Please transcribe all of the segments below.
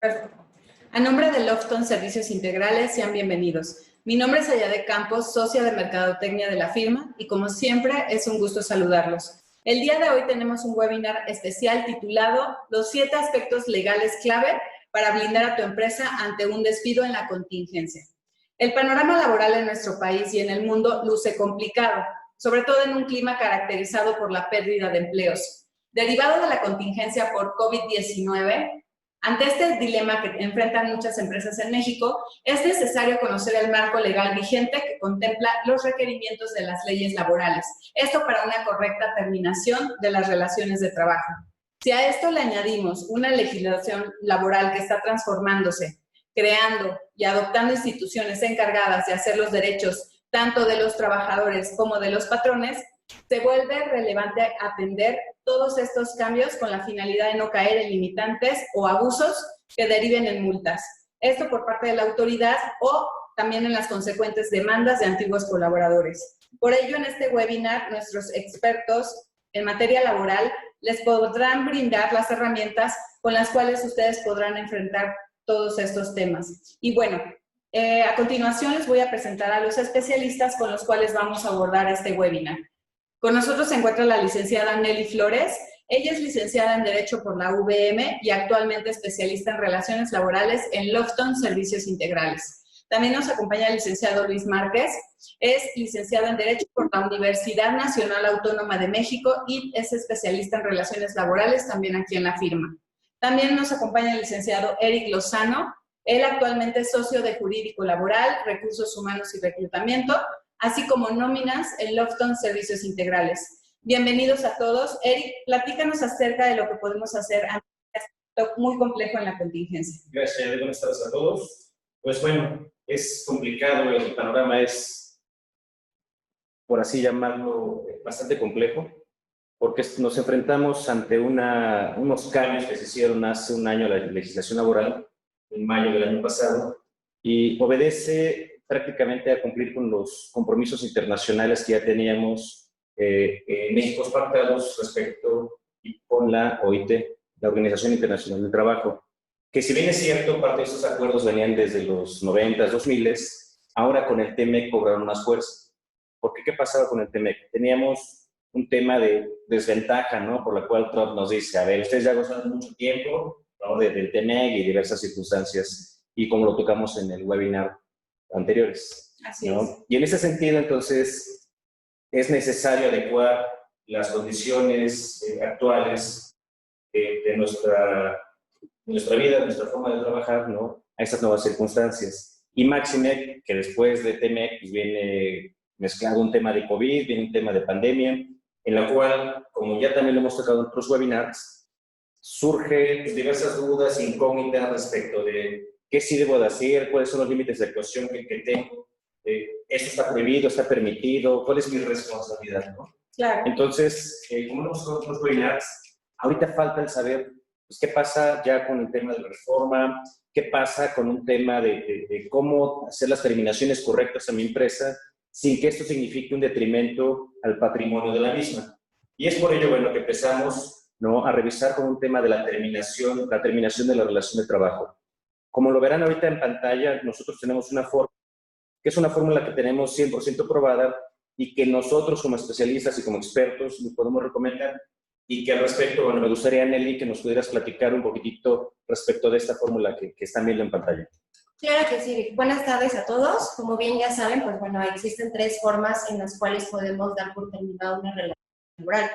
Perfecto. A nombre de Lofton Servicios Integrales, sean bienvenidos. Mi nombre es Ayade Campos, socia de Mercadotecnia de la firma, y como siempre, es un gusto saludarlos. El día de hoy tenemos un webinar especial titulado Los 7 aspectos legales clave para blindar a tu empresa ante un despido en la contingencia. El panorama laboral en nuestro país y en el mundo luce complicado, sobre todo en un clima caracterizado por la pérdida de empleos. Derivado de la contingencia por COVID-19, ante este dilema que enfrentan muchas empresas en México, es necesario conocer el marco legal vigente que contempla los requerimientos de las leyes laborales. Esto para una correcta terminación de las relaciones de trabajo. Si a esto le añadimos una legislación laboral que está transformándose, creando y adoptando instituciones encargadas de hacer los derechos tanto de los trabajadores como de los patrones, se vuelve relevante atender todos estos cambios con la finalidad de no caer en limitantes o abusos que deriven en multas. Esto por parte de la autoridad o también en las consecuentes demandas de antiguos colaboradores. Por ello, en este webinar, nuestros expertos en materia laboral les podrán brindar las herramientas con las cuales ustedes podrán enfrentar todos estos temas. Y bueno, a continuación les voy a presentar a los especialistas con los cuales vamos a abordar este webinar. Con nosotros se encuentra la licenciada Nelly Flores. Ella es licenciada en Derecho por la UVM y actualmente especialista en Relaciones Laborales en Lofton Servicios Integrales. También nos acompaña el licenciado Luis Márquez. Es licenciado en Derecho por la Universidad Nacional Autónoma de México y es especialista en Relaciones Laborales también aquí en la firma. También nos acompaña el licenciado Eric Lozano. Él actualmente es socio de Jurídico Laboral, Recursos Humanos y Reclutamiento, así como nóminas en Lofton Servicios Integrales. Bienvenidos a todos. Eric, platícanos acerca de lo que podemos hacer ante este aspecto muy complejo en la contingencia. Gracias, buenas tardes a todos. Pues bueno, es complicado, el panorama es, por así llamarlo, bastante complejo, porque nos enfrentamos ante unos cambios que se hicieron hace un año a la legislación laboral, en mayo del año pasado, y obedece prácticamente a cumplir con los compromisos internacionales que ya teníamos en México pactados respecto y con la OIT, la Organización Internacional del Trabajo, que si bien es cierto, parte de esos acuerdos venían desde los 90s, 2000s, ahora con el TEMEC cobraron más fuerza. ¿Por qué? ¿Qué pasaba con el TEMEC? Teníamos un tema de desventaja, ¿no? Por la cual Trump nos dice, a ver, ustedes ya gozaron mucho tiempo, ¿no? Del TEMEC y diversas circunstancias, y como lo tocamos en el webinar anteriores. Así ¿no? es. Y en ese sentido, entonces, es necesario adecuar las condiciones actuales de nuestra vida, de nuestra forma de trabajar, ¿no? A estas nuevas circunstancias. Y máxime que después de TEMEC pues viene mezclado un tema de COVID, viene un tema de pandemia, en la cual, como ya también lo hemos tocado en otros webinars, surgen diversas dudas, incógnitas respecto de qué sí debo de hacer, cuáles son los límites de actuación que tengo, esto está prohibido, está permitido, cuál es mi responsabilidad, ¿no? Claro. Entonces, como lo hemos tocado en otros webinars, ahorita falta el saber pues, qué pasa ya con el tema de la reforma, qué pasa con un tema de cómo hacer las terminaciones correctas a mi empresa sin que esto signifique un detrimento al patrimonio de la misma. Y es por ello, bueno, que empezamos, ¿no? A revisar con un tema de la terminación de la relación de trabajo. Como lo verán ahorita en pantalla, nosotros tenemos una fórmula, que es una fórmula que tenemos 100% probada y que nosotros como especialistas y como expertos nos podemos recomendar. Y que al respecto, bueno, me gustaría, Nelly, que nos pudieras platicar un poquitito respecto de esta fórmula que están viendo en pantalla. Claro que sí. Buenas tardes a todos. Como bien ya saben, pues bueno, existen 3 formas en las cuales podemos dar por terminada una relación laboral.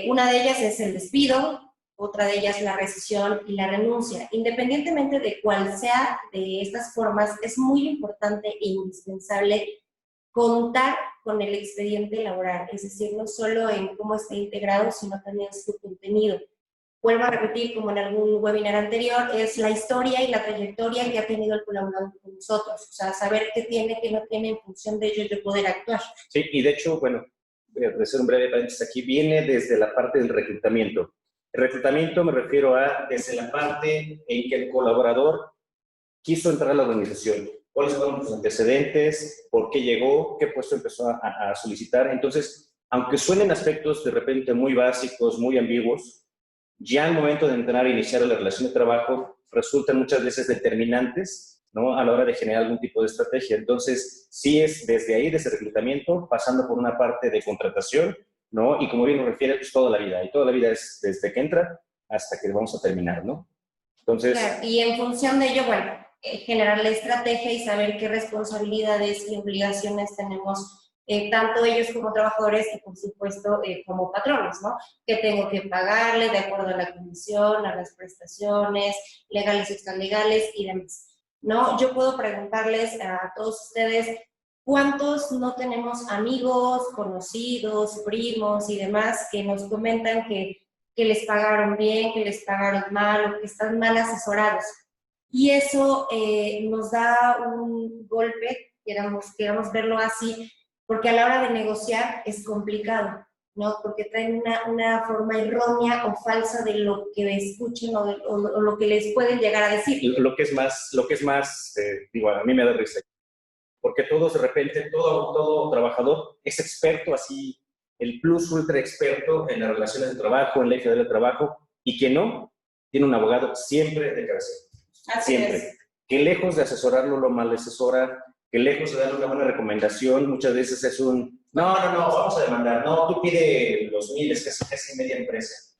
Una de ellas es el despido, otra de ellas la rescisión y la renuncia. Independientemente de cuál sea de estas formas, es muy importante e indispensable contar con el expediente laboral, es decir, no solo en cómo está integrado, sino también su contenido. Vuelvo a repetir, como en algún webinar anterior, es la historia y la trayectoria que ha tenido el colaborador con nosotros, o sea, saber qué tiene, qué no tiene, en función de ello yo poder actuar. Sí, y de hecho, bueno, voy a hacer un breve paréntesis aquí, viene desde la parte del reclutamiento. El reclutamiento me refiero a desde la parte en que el colaborador quiso entrar a la organización, cuáles fueron sus antecedentes, por qué llegó, qué puesto empezó a solicitar. Entonces, aunque suenen aspectos de repente muy básicos, muy ambiguos, ya al momento de entrar a iniciar la relación de trabajo, resultan muchas veces determinantes, ¿no?, a la hora de generar algún tipo de estrategia. Entonces, sí es desde ahí, desde reclutamiento, pasando por una parte de contratación, ¿no? Y como bien lo refiere, pues toda la vida. Y toda la vida es desde que entra hasta que vamos a terminar, ¿no? Entonces... Claro, y en función de ello, bueno, generar la estrategia y saber qué responsabilidades y obligaciones tenemos, tanto ellos como trabajadores y por supuesto como patronos, ¿no? Que tengo que pagarle de acuerdo a la comisión, a las prestaciones, legales y extralegales y demás, ¿no? Yo puedo preguntarles a todos ustedes, ¿cuántos no tenemos amigos, conocidos, primos y demás que nos comentan que les pagaron bien, que les pagaron mal o que están mal asesorados? Y eso nos da un golpe, queramos verlo así, porque a la hora de negociar es complicado, ¿no? Porque traen una forma errónea o falsa de lo que escuchen o lo que les pueden llegar a decir. Lo que es más, digo, a mí me da risa, porque todos de repente, todo trabajador es experto, así, el plus ultra experto en las relaciones de trabajo, en la equidad del trabajo, y que no, tiene un abogado siempre de cabecera. Siempre. Que lejos de asesorarlo lo mal asesora, que lejos de darle una buena recomendación, muchas veces es un, no, vamos a demandar, no, tú pide los miles, que es casi media empresa.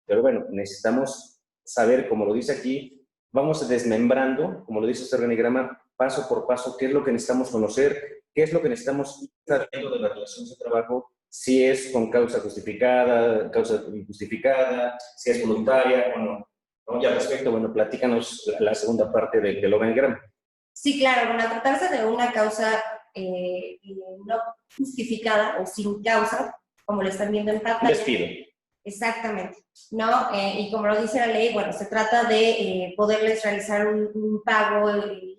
Pero bueno, necesitamos saber, como lo dice aquí, vamos desmembrando, como lo dice este organigrama, paso por paso, qué es lo que necesitamos conocer, qué es lo que necesitamos estar viendo de las relaciones de trabajo, si es con causa justificada, causa injustificada, si es voluntaria o no. ¿No? Y al respecto, bueno, platícanos la segunda parte del organigrama. Sí, claro, bueno, al tratarse de una causa no justificada o sin causa, como lo están viendo en pantalla. Despido. Exactamente, ¿no? Y como lo dice la ley, bueno, se trata de poderles realizar un pago,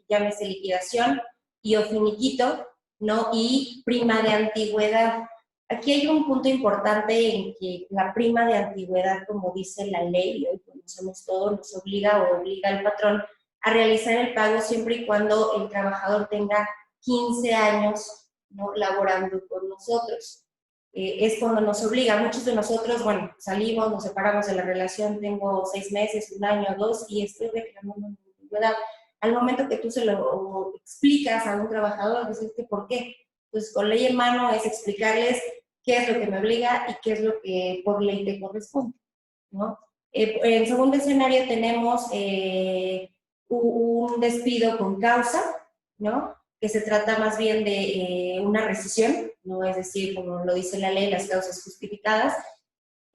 llámese liquidación y o finiquito, ¿no? Y prima de antigüedad. Aquí hay un punto importante en que la prima de antigüedad, como dice la ley, y hoy conocemos todo, nos obliga o obliga al patrón a realizar el pago siempre y cuando el trabajador tenga 15 años, ¿no?, laborando con nosotros. Es cuando nos obliga. Muchos de nosotros, bueno, salimos, nos separamos de la relación, tengo 6 meses, 1 año, 2, y estoy reclamando una antigüedad. Al momento que tú se lo explicas a un trabajador, dices, ¿por qué? Pues con ley en mano es explicarles qué es lo que me obliga y qué es lo que por ley te corresponde, ¿no? En segundo escenario tenemos un despido con causa, ¿no? Que se trata más bien de una rescisión, ¿no? Es decir, como lo dice la ley, las causas justificadas,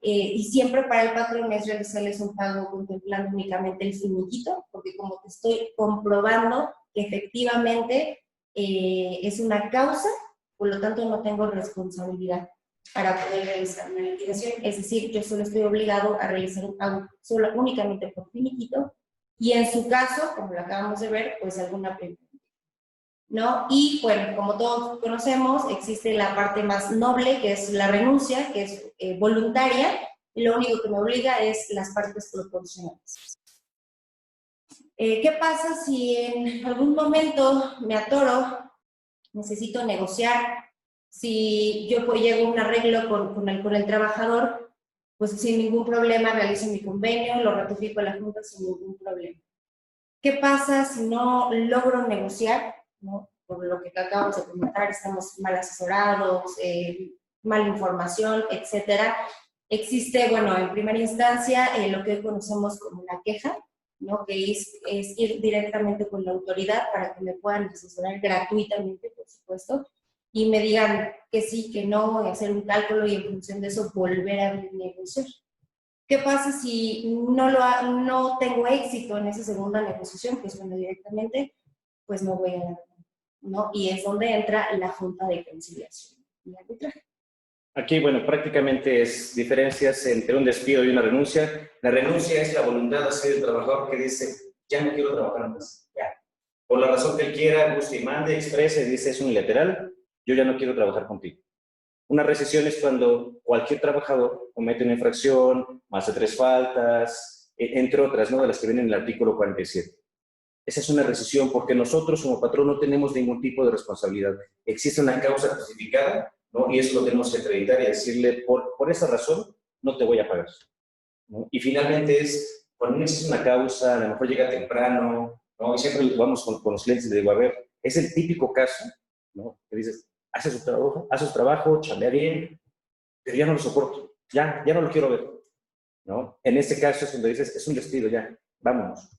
y siempre para el patrón es realizarles un pago contemplando únicamente el finiquito, porque como te estoy comprobando que efectivamente es una causa, por lo tanto no tengo responsabilidad para poder realizar una liquidación, es decir, yo solo estoy obligado a realizar un pago únicamente por finiquito, y en su caso, como lo acabamos de ver, pues alguna prima, ¿no? Y bueno, como todos conocemos, existe la parte más noble, que es la renuncia, que es voluntaria, y lo único que me obliga es las partes proporcionales. ¿Qué pasa si en algún momento me atoro, necesito negociar? Si yo llego a un arreglo con el trabajador, pues sin ningún problema realizo mi convenio, lo ratifico a la Junta sin ningún problema. ¿Qué pasa si no logro negociar, ¿no? Por lo que acabamos de comentar, estamos mal asesorados, mala información, etcétera. Existe, bueno, en primera instancia, lo que hoy conocemos como la queja, ¿no? Que es ir directamente con la autoridad para que me puedan asesorar gratuitamente, por supuesto, y me digan que sí, que no, y hacer un cálculo y en función de eso volver a negociar. ¿Qué pasa si no tengo éxito en esa segunda negociación? Pues bueno, directamente, pues no voy a la, ¿no? Y es donde entra la Junta de Conciliación y Arbitraje. Aquí, bueno, prácticamente es diferencias entre un despido y una renuncia. La renuncia es la voluntad así del trabajador que dice, ya no quiero trabajar más, ya. Por la razón que él quiera, guste y mande, exprese, dice, es unilateral, yo ya no quiero trabajar contigo. Una rescisión es cuando cualquier trabajador comete una infracción, más de 3 faltas, entre otras, ¿no?, de las que vienen en el artículo 47. Esa es una rescisión porque nosotros como patrón no tenemos ningún tipo de responsabilidad. Existe una causa justificada, ¿no?, y eso lo tenemos que acreditar y decirle, por esa razón no te voy a pagar, ¿no? Y finalmente es cuando no existe una causa, a lo mejor llega temprano, ¿no? Y siempre vamos con los clientes y le digo, a ver, es el típico caso, ¿no? Que dices, hace su trabajo, chambea bien, pero ya no lo soporto, ya no lo quiero ver, ¿no? En este caso es donde dices, es un despido, ya, vámonos,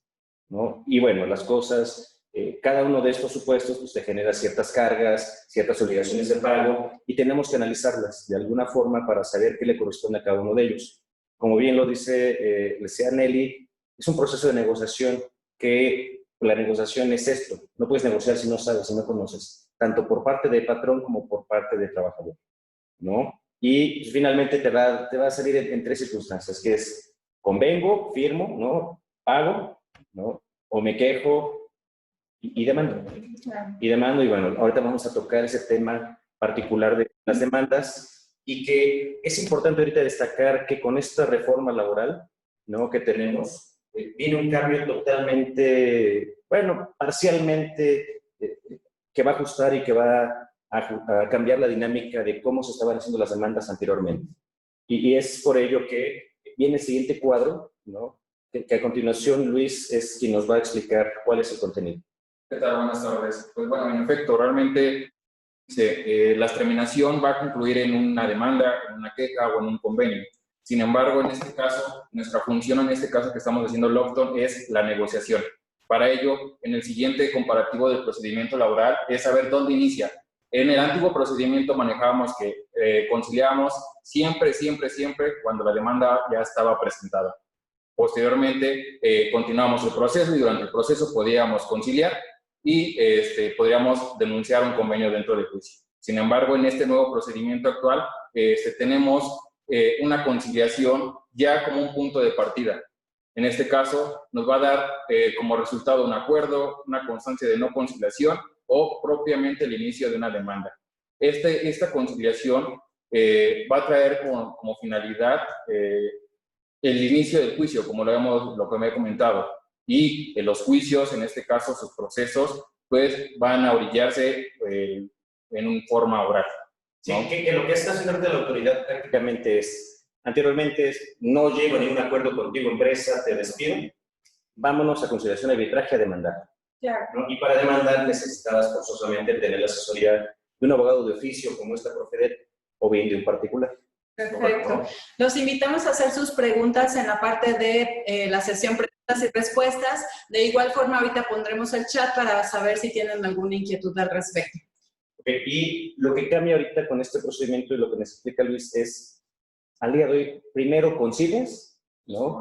¿no? Y bueno, las cosas, cada uno de estos supuestos pues te genera ciertas cargas, ciertas obligaciones de pago y tenemos que analizarlas de alguna forma para saber qué le corresponde a cada uno de ellos. Como bien lo dice, decía Nelly, es un proceso de negociación que la negociación es esto, no puedes negociar si no sabes, si no conoces, tanto por parte del patrón como por parte del trabajador, ¿no? Y pues, finalmente te va a salir en tres circunstancias, que es convengo, firmo, ¿no? Pago, ¿no? O me quejo y demando. Y demando, y bueno, ahorita vamos a tocar ese tema particular de las demandas y que es importante ahorita destacar que con esta reforma laboral, ¿no? Que tenemos, viene un cambio totalmente, bueno, parcialmente, que va a ajustar y que va a cambiar la dinámica de cómo se estaban haciendo las demandas anteriormente. Y es por ello que viene el siguiente cuadro, ¿no? Que a continuación Luis es quien nos va a explicar cuál es el contenido. ¿Qué tal? Buenas tardes. Pues bueno, en efecto, realmente la terminación va a concluir en una demanda, en una queja o en un convenio. Sin embargo, en este caso, nuestra función en este caso que estamos haciendo Lofton es la negociación. Para ello, en el siguiente comparativo del procedimiento laboral es saber dónde inicia. En el antiguo procedimiento manejábamos que conciliábamos siempre cuando la demanda ya estaba presentada. Posteriormente, continuamos el proceso y durante el proceso podíamos conciliar y podríamos denunciar un convenio dentro del juicio. Sin embargo, en este nuevo procedimiento actual, tenemos una conciliación ya como un punto de partida. En este caso, nos va a dar como resultado un acuerdo, una constancia de no conciliación o propiamente el inicio de una demanda. Esta conciliación va a traer como finalidad el inicio del juicio, como lo que me he comentado, y los juicios, en este caso sus procesos, pues van a orillarse en forma oral, ¿no? Sí, que lo que está haciendo ahorita la autoridad prácticamente es, anteriormente es, no llego a ningún acuerdo contigo, empresa, te despido, vámonos a conciliación de arbitraje a demandar. Claro. ¿No? Y para demandar necesitabas forzosamente tener la asesoría de un abogado de oficio como esta Profedet o bien de un particular. Perfecto. Los invitamos a hacer sus preguntas en la parte de la sesión preguntas y respuestas. De igual forma, ahorita pondremos el chat para saber si tienen alguna inquietud al respecto. Okay. Y lo que cambia ahorita con este procedimiento y lo que nos explica Luis es, al día de hoy, primero concilias, ¿no?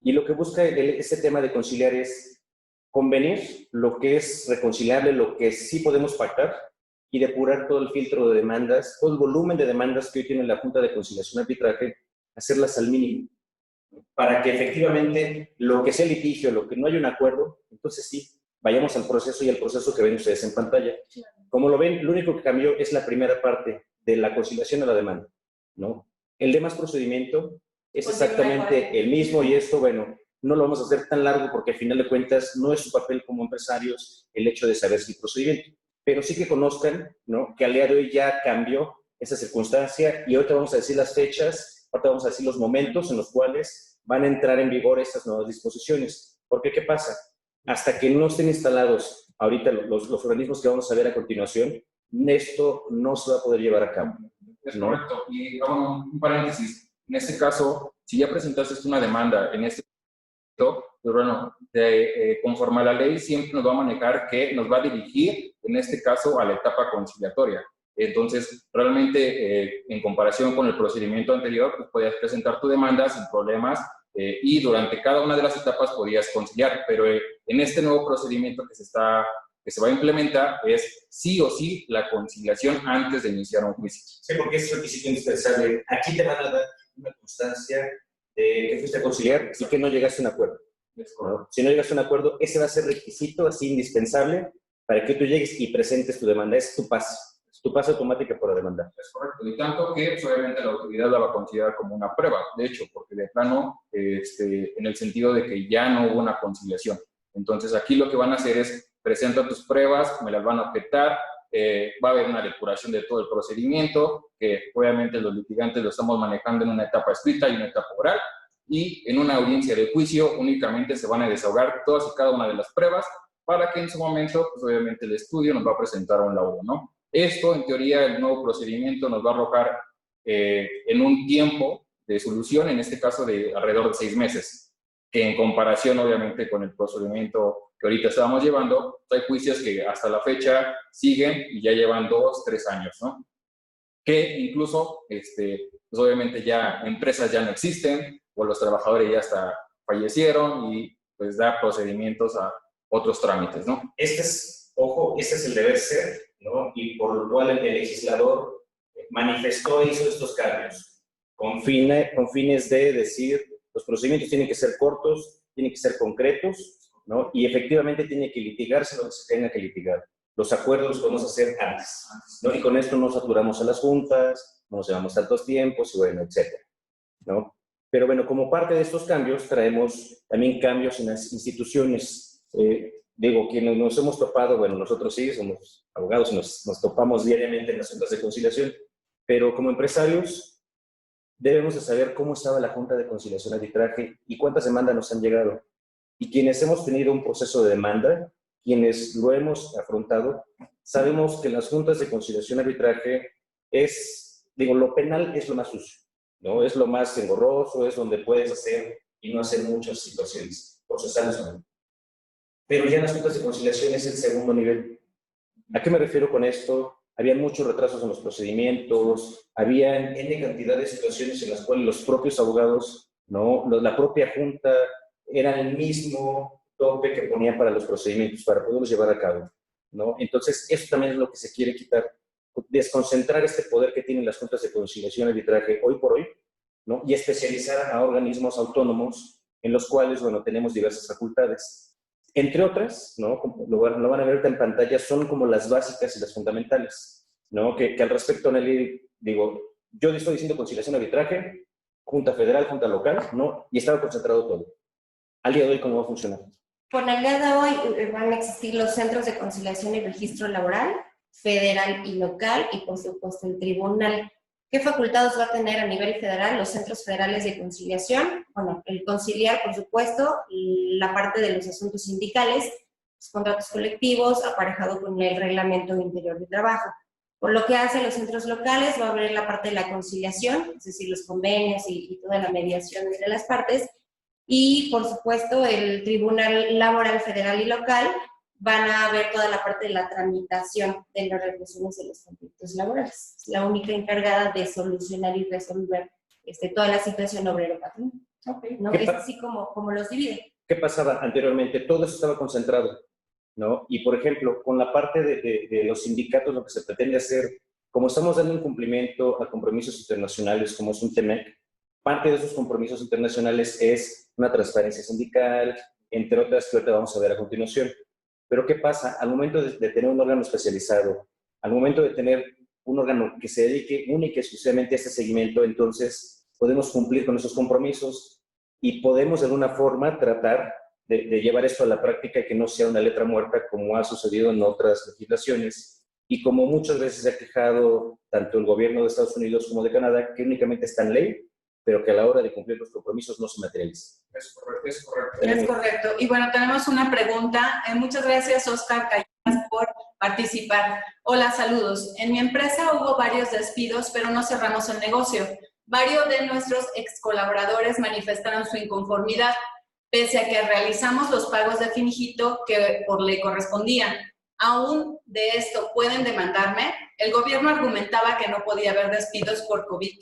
Y lo que busca este tema de conciliar es convenir lo que es reconciliable, lo que sí podemos pactar y depurar todo el filtro de demandas, todo el volumen de demandas que hoy tiene la Junta de Conciliación y Arbitraje, hacerlas al mínimo, para que efectivamente lo que sea litigio, lo que no haya un acuerdo, entonces sí, vayamos al proceso y al proceso que ven ustedes en pantalla. Como lo ven, lo único que cambió es la primera parte de la conciliación a la demanda, ¿no? El demás procedimiento es exactamente el mismo y esto, bueno, no lo vamos a hacer tan largo porque al final de cuentas no es su papel como empresarios el hecho de saber el procedimiento, pero sí que conozcan, ¿no? Que al día de hoy ya cambió esa circunstancia y ahorita vamos a decir las fechas, ahorita vamos a decir los momentos en los cuales van a entrar en vigor estas nuevas disposiciones. Porque, ¿qué pasa? Hasta que no estén instalados ahorita los organismos que vamos a ver a continuación, esto no se va a poder llevar a cabo. Es correcto. Y un paréntesis. En este caso, si ya presentaste una demanda en este pero bueno, conforme a la ley siempre nos va a manejar que nos va a dirigir, en este caso, a la etapa conciliatoria. Entonces, realmente, en comparación con el procedimiento anterior, pues podías presentar tu demanda sin problemas y durante cada una de las etapas podías conciliar, pero en este nuevo procedimiento que se va a implementar es sí o sí la conciliación antes de iniciar un juicio. Sí, porque es requisito indispensable. Aquí te van a dar una constancia que fuiste a conciliar y que no llegaste a un acuerdo. ¿No? Si no llegaste a un acuerdo, ese va a ser requisito así indispensable para que tú llegues y presentes tu demanda. Es tu pase automática para demandar. Es correcto. Y tanto que pues, obviamente la autoridad la va a considerar como una prueba, de hecho, porque de plano, en el sentido de que ya no hubo una conciliación. Entonces aquí lo que van a hacer es presenta tus pruebas, me las van a objetar, va a haber una depuración de todo el procedimiento, que obviamente los litigantes lo estamos manejando en una etapa escrita y una etapa oral, y en una audiencia de juicio únicamente se van a desahogar todas y cada una de las pruebas para que en su momento, pues obviamente el estudio nos va a presentar un laudo, ¿no? Esto, en teoría, el nuevo procedimiento nos va a arrojar en un tiempo de solución, en este caso de alrededor de 6 meses, que en comparación, obviamente, con el procedimiento que ahorita estábamos llevando, hay juicios que hasta la fecha siguen y ya llevan 2, 3 años, ¿no? Que incluso, pues obviamente ya empresas ya no existen, o los trabajadores ya hasta fallecieron y pues da procedimientos a otros trámites, ¿no? Ojo, este es el deber ser, ¿no? Y por lo cual el legislador manifestó e hizo estos cambios, con fines de decir, los procedimientos tienen que ser cortos, tienen que ser concretos, ¿no? Y efectivamente tiene que litigarse lo que se tenga que litigar. Los acuerdos los podemos hacer antes, ¿no? Y con esto no saturamos a las juntas, no nos llevamos tantos tiempos, y bueno, etcétera, ¿no? Pero bueno, como parte de estos cambios, traemos también cambios en las instituciones. Digo, quienes nos hemos topado, bueno, nosotros sí, somos abogados y nos topamos diariamente en las juntas de conciliación, pero como empresarios debemos de saber cómo estaba la Junta de Conciliación y Arbitraje y cuántas demandas nos han llegado. Y quienes hemos tenido un proceso de demanda, quienes lo hemos afrontado, sabemos que las juntas de conciliación y arbitraje lo penal es lo más sucio, ¿no? Es lo más engorroso, es donde puedes hacer y no hacer muchas situaciones procesales, ¿no? Pero ya en las juntas de conciliación es el segundo nivel. ¿A qué me refiero con esto? Había muchos retrasos en los procedimientos, había N cantidad de situaciones en las cuales los propios abogados, ¿no? La propia junta eran el mismo tope que ponían para los procedimientos, para poderlos llevar a cabo, ¿no? Entonces, eso también es lo que se quiere quitar, desconcentrar este poder que tienen las juntas de conciliación y arbitraje hoy por hoy, ¿no? Y especializar a organismos autónomos en los cuales, bueno, tenemos diversas facultades. Entre otras, ¿no? Como lo van a ver en pantalla, son como las básicas y las fundamentales, ¿no? Que al respecto, Nelly, digo, yo estoy diciendo conciliación y arbitraje, junta federal, junta local, ¿no? Y estaba concentrado todo. Al día de hoy, ¿cómo va a funcionar? Con el día de hoy van a existir los centros de conciliación y registro laboral, federal y local, y por supuesto el tribunal. ¿Qué facultades va a tener a nivel federal los centros federales de conciliación? Bueno, el conciliar, por supuesto, la parte de los asuntos sindicales, los contratos colectivos, aparejado con el reglamento interior de trabajo. Por lo que hace a los centros locales, va a haber la parte de la conciliación, es decir, los convenios y toda la mediación entre las partes, y por supuesto el Tribunal Laboral Federal y Local van a ver toda la parte de la tramitación de las resoluciones de los conflictos laborales. Es la única encargada de solucionar y resolver toda la situación obrero-patrón. Okay. ¿No? Es así como los divide. ¿Qué pasaba anteriormente? Todo eso estaba concentrado, ¿no? Y por ejemplo, con la parte de los sindicatos, lo que se pretende hacer, como estamos dando un cumplimiento a compromisos internacionales como es un TEMEC, parte de esos compromisos internacionales es una transparencia sindical, entre otras que ahorita vamos a ver a continuación. Pero ¿qué pasa? Al momento de tener un órgano especializado, al momento de tener un órgano que se dedique única y exclusivamente a este seguimiento, entonces podemos cumplir con esos compromisos y podemos de alguna forma tratar de llevar esto a la práctica y que no sea una letra muerta como ha sucedido en otras legislaciones y como muchas veces se ha quejado tanto el gobierno de Estados Unidos como de Canadá, que únicamente está en ley, pero que a la hora de cumplir los compromisos no se materializa. Es correcto, es correcto. Es correcto. Y bueno, tenemos una pregunta. Muchas gracias, Oscar Callejas, por participar. Hola, saludos. En mi empresa hubo varios despidos, pero no cerramos el negocio. Varios de nuestros ex colaboradores manifestaron su inconformidad, pese a que realizamos los pagos de finiquito que por ley correspondían. Aún de esto, ¿pueden demandarme? El gobierno argumentaba que no podía haber despidos por COVID.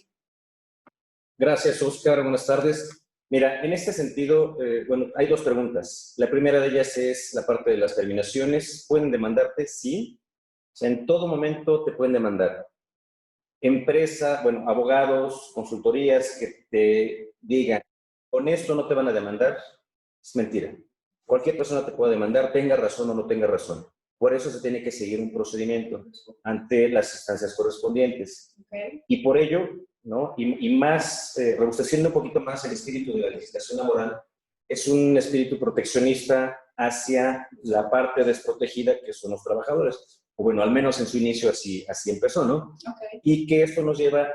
Gracias, Oscar. Buenas tardes. Mira, en este sentido, bueno, hay dos preguntas. La primera de ellas es la parte de las terminaciones. ¿Pueden demandarte? Sí. O sea, en todo momento te pueden demandar. Empresa, bueno, abogados, consultorías que te digan, con esto no te van a demandar, es mentira. Cualquier persona te puede demandar, tenga razón o no tenga razón. Por eso se tiene que seguir un procedimiento ante las instancias correspondientes. Okay. Y por ello, ¿no? Y más, robusteciendo un poquito más el espíritu de la legislación laboral, es un espíritu proteccionista hacia la parte desprotegida que son los trabajadores. O bueno, al menos en su inicio así empezó, ¿no? Okay. Y que esto nos lleva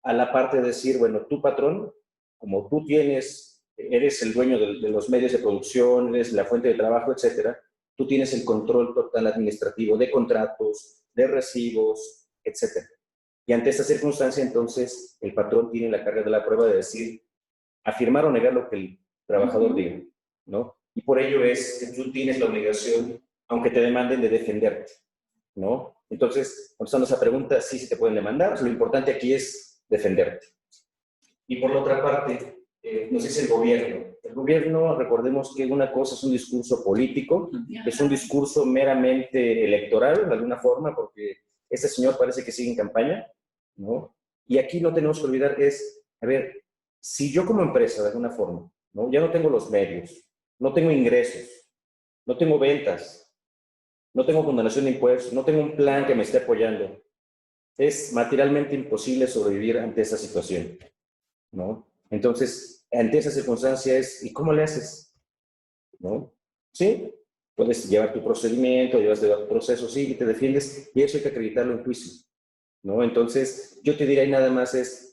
a la parte de decir, bueno, tu patrón como tú eres el dueño de los medios de producción, eres la fuente de trabajo, etcétera, tú tienes el control total administrativo de contratos, de recibos, etcétera. Y ante esta circunstancia, entonces, el patrón tiene la carga de la prueba de decir, afirmar o negar lo que el trabajador diga, ¿no? Y por ello es que tú tienes la obligación, aunque te demanden, de defenderte, ¿no? Entonces, contestando esa pregunta, sí se te pueden demandar, lo importante aquí es defenderte. Y por la otra parte, nos dice el gobierno. El gobierno, recordemos que una cosa es un discurso político, es un discurso meramente electoral, de alguna forma, porque este señor parece que sigue en campaña, ¿no? Y aquí no tenemos que olvidar a ver, si yo como empresa, de alguna forma, ¿no? Ya no tengo los medios, no tengo ingresos, no tengo ventas, no tengo condonación de impuestos, no tengo un plan que me esté apoyando, es materialmente imposible sobrevivir ante esa situación, ¿no? Entonces, ante esa circunstancia ¿y cómo le haces? ¿No? ¿Sí? Puedes llevar tu procedimiento, llevas tu proceso, sí, y te defiendes, y eso hay que acreditarlo en juicio, ¿no? Entonces, yo te diría nada más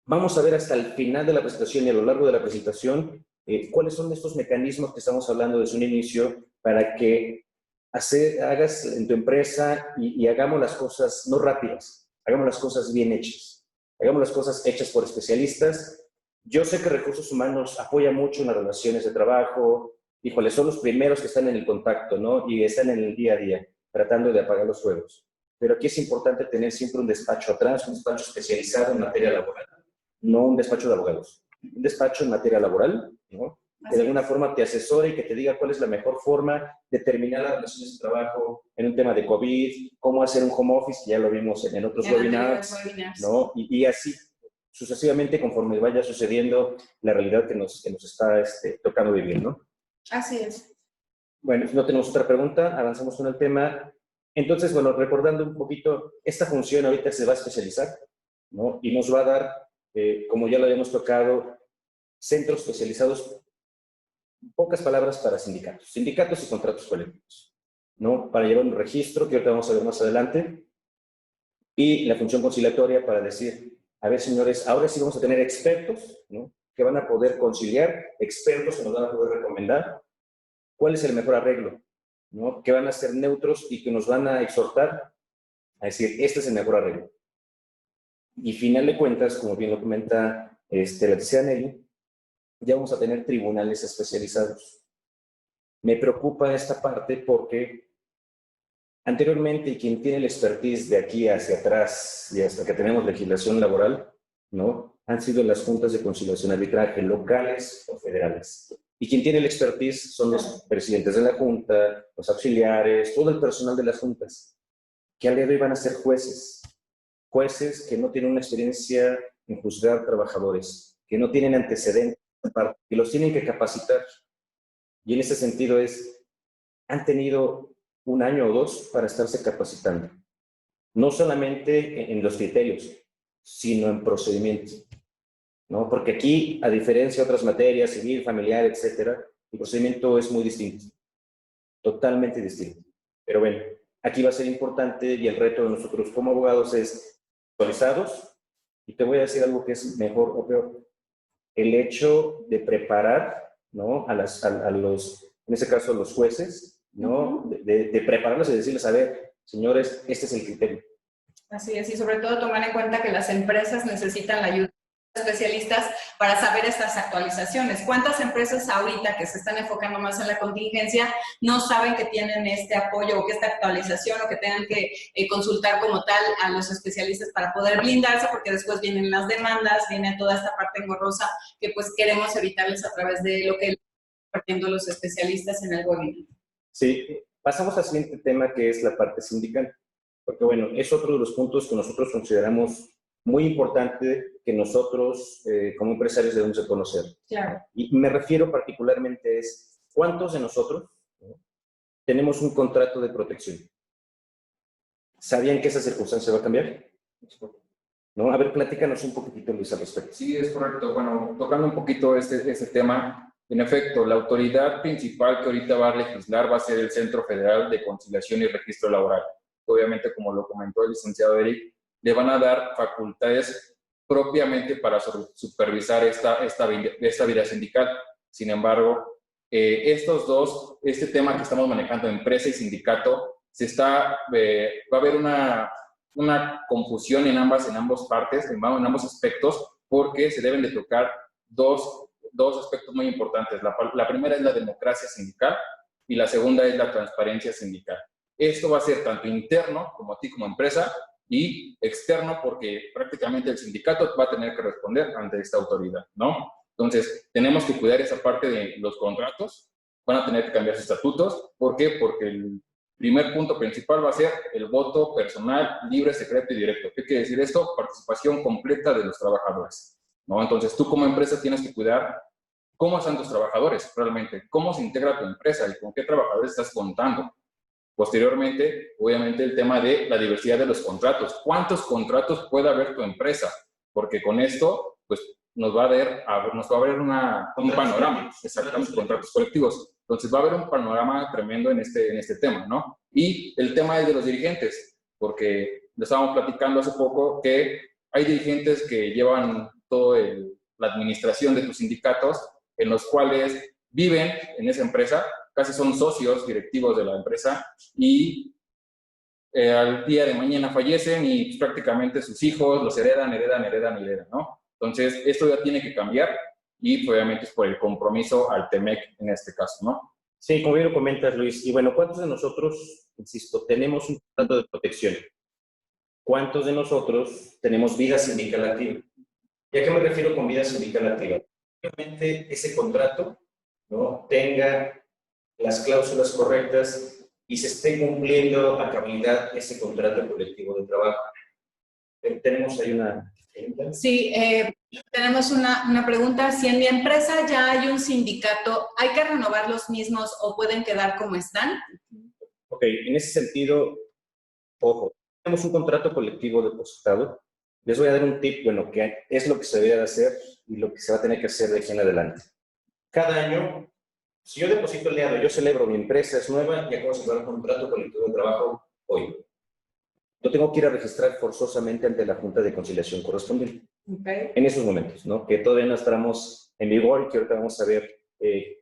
vamos a ver hasta el final de la presentación y a lo largo de la presentación cuáles son estos mecanismos que estamos hablando desde un inicio para que hagas en tu empresa y hagamos las cosas no rápidas, hagamos las cosas bien hechas, hagamos las cosas hechas por especialistas. Yo sé que Recursos Humanos apoya mucho en las relaciones de trabajo, híjole, son los primeros que están en el contacto, ¿no? Y están en el día a día, tratando de apagar los fuegos. Pero aquí es importante tener siempre un despacho atrás, un despacho especializado en materia laboral, no un despacho de abogados, un despacho en materia laboral, ¿no? Que de alguna forma te asesore y que te diga cuál es la mejor forma de terminar las relaciones de trabajo en un tema de COVID, cómo hacer un home office, que ya lo vimos en otros webinars, ¿no? Y así sucesivamente conforme vaya sucediendo la realidad que nos está tocando vivir, ¿no? Así es. Bueno, si no tenemos otra pregunta, avanzamos con el tema. Entonces, bueno, recordando un poquito, esta función ahorita se va a especializar, ¿no? Y nos va a dar, como ya lo habíamos tocado, centros especializados, pocas palabras para sindicatos y contratos colectivos, ¿no? Para llevar un registro, que ahorita vamos a ver más adelante, y la función conciliatoria para decir, a ver, señores, ahora sí vamos a tener expertos, ¿no? Que van a poder conciliar, expertos que nos van a poder recomendar cuál es el mejor arreglo, ¿no? Que van a ser neutros y que nos van a exhortar a decir, este es el mejor arreglo. Y final de cuentas, como bien lo comenta la licenciada Nelly, ya vamos a tener tribunales especializados. Me preocupa esta parte porque anteriormente quien tiene el expertise de aquí hacia atrás y hasta que tenemos legislación laboral, ¿no? Han sido las juntas de conciliación y arbitraje locales o federales. Y quien tiene el expertise son los presidentes de la junta, los auxiliares, todo el personal de las juntas, que al día de hoy van a ser jueces. Jueces que no tienen una experiencia en juzgar trabajadores, que no tienen antecedentes, que los tienen que capacitar. Y en ese sentido han tenido un año o dos para estarse capacitando. No solamente en los criterios, sino en procedimientos, ¿no? Porque aquí, a diferencia de otras materias, civil, familiar, etcétera, el procedimiento es muy distinto, totalmente distinto. Pero bueno, aquí va a ser importante y el reto de nosotros como abogados es actualizados, y te voy a decir algo que es mejor o peor. El hecho de preparar, ¿no? En ese caso, a los jueces, ¿no? De prepararlos y decirles, a ver, señores, este es el criterio. Así es, y sobre todo tomar en cuenta que las empresas necesitan la ayuda de especialistas para saber estas actualizaciones. ¿Cuántas empresas ahorita que se están enfocando más en la contingencia no saben que tienen este apoyo o que esta actualización o que tengan que consultar como tal a los especialistas para poder blindarse? Porque después vienen las demandas, viene toda esta parte engorrosa que pues queremos evitarles a través de lo que están compartiendo los especialistas en el webinar. Sí, pasamos al siguiente tema, que es la parte sindical. Porque bueno, es otro de los puntos que nosotros consideramos muy importante que nosotros como empresarios debemos de conocer. Claro. Y me refiero particularmente ¿cuántos de nosotros tenemos un contrato de protección? ¿Sabían que esa circunstancia va a cambiar? ¿No? A ver, platícanos un poquitito, Luis, al respecto. Sí, es correcto. Bueno, tocando un poquito este tema, en efecto, la autoridad principal que ahorita va a legislar va a ser el Centro Federal de Conciliación y Registro Laboral. Obviamente, como lo comentó el licenciado Eric, le van a dar facultades propiamente para supervisar esta vida sindical. Sin embargo, este tema que estamos manejando, empresa y sindicato, va a haber una confusión en ambas partes, en ambos aspectos, porque se deben de tocar dos aspectos muy importantes. La primera es la democracia sindical y la segunda es la transparencia sindical. Esto va a ser tanto interno, como a ti como empresa, y externo, porque prácticamente el sindicato va a tener que responder ante esta autoridad, ¿no? Entonces, tenemos que cuidar esa parte de los contratos, van a tener que cambiar sus estatutos. ¿Por qué? Porque el primer punto principal va a ser el voto personal, libre, secreto y directo. ¿Qué quiere decir esto? Participación completa de los trabajadores, ¿no? Entonces, tú como empresa tienes que cuidar cómo están tus trabajadores realmente, cómo se integra tu empresa y con qué trabajadores estás contando. Posteriormente, obviamente, el tema de la diversidad de los contratos. ¿Cuántos contratos puede haber tu empresa? Porque con esto, pues, nos va a haber un panorama, exactamente, contratos colectivos. Entonces, va a haber un panorama tremendo en este tema, ¿no? Y el tema es de los dirigentes, porque lo estábamos platicando hace poco, que hay dirigentes que llevan toda la administración de tus sindicatos, en los cuales viven en esa empresa, casi son socios directivos de la empresa, y al día de mañana fallecen y pues, prácticamente sus hijos los heredan, ¿no? Entonces, esto ya tiene que cambiar y obviamente es por el compromiso al TEMEC en este caso, ¿no? Sí, como bien lo comentas, Luis. Y bueno, ¿cuántos de nosotros, insisto, tenemos un contrato de protección? ¿Cuántos de nosotros tenemos vida sindical activa? ¿Y a qué me refiero con vida sindical activa? Obviamente ese contrato, ¿no?, tenga las cláusulas correctas y se esté cumpliendo a cabalidad ese contrato colectivo de trabajo. Tenemos ahí una pregunta. Sí, tenemos una pregunta. Si en mi empresa ya hay un sindicato, ¿hay que renovar los mismos o pueden quedar como están? Ok, en ese sentido, ojo, tenemos un contrato colectivo depositado. Les voy a dar un tip, bueno, que es lo que se debería de hacer y lo que se va a tener que hacer de aquí en adelante. Cada año, si yo deposito el día, yo celebro, mi empresa es nueva y acabo de celebrar un contrato colectivo de trabajo hoy. Yo tengo que ir a registrar forzosamente ante la Junta de Conciliación correspondiente. Okay. En esos momentos, ¿no? Que todavía no estamos en vigor y que ahorita vamos a ver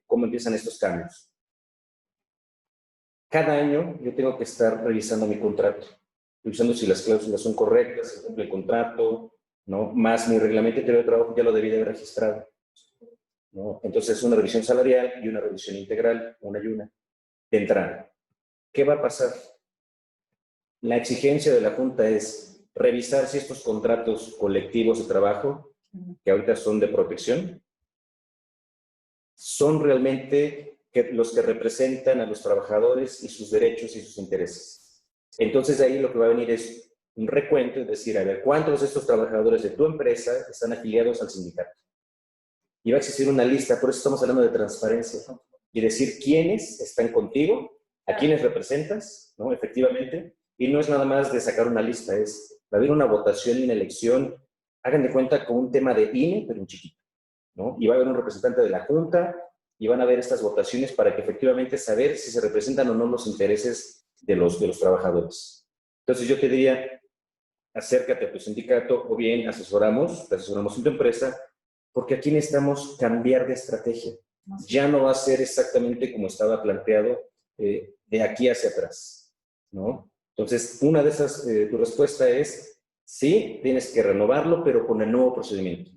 cómo empiezan estos cambios. Cada año yo tengo que estar revisando mi contrato, revisando si las cláusulas son correctas, si cumple el contrato, ¿no? Más mi reglamento interior de trabajo ya lo debí de haber registrado, ¿no? Entonces, una revisión salarial y una revisión integral, una y una, de entrada. ¿Qué va a pasar? La exigencia de la Junta es revisar si estos contratos colectivos de trabajo, que ahorita son de protección, son realmente los que representan a los trabajadores y sus derechos y sus intereses. Entonces, de ahí lo que va a venir es un recuento, es decir, a ver, ¿cuántos de estos trabajadores de tu empresa están afiliados al sindicato? Y va a existir una lista, por eso estamos hablando de transparencia, ¿no? Y decir quiénes están contigo, a quiénes representas, ¿no? Efectivamente. Y no es nada más de sacar una lista, va a haber una votación y una elección, hagan de cuenta con un tema de INE, pero un chiquito, ¿no? Y va a haber un representante de la Junta y van a haber estas votaciones para que efectivamente saber si se representan o no los intereses de los trabajadores. Entonces yo te diría, acércate a tu sindicato o bien te asesoramos en tu empresa, porque aquí necesitamos cambiar de estrategia. Ya no va a ser exactamente como estaba planteado de aquí hacia atrás, ¿no? Entonces, una de esas, tu respuesta es, sí, tienes que renovarlo, pero con el nuevo procedimiento.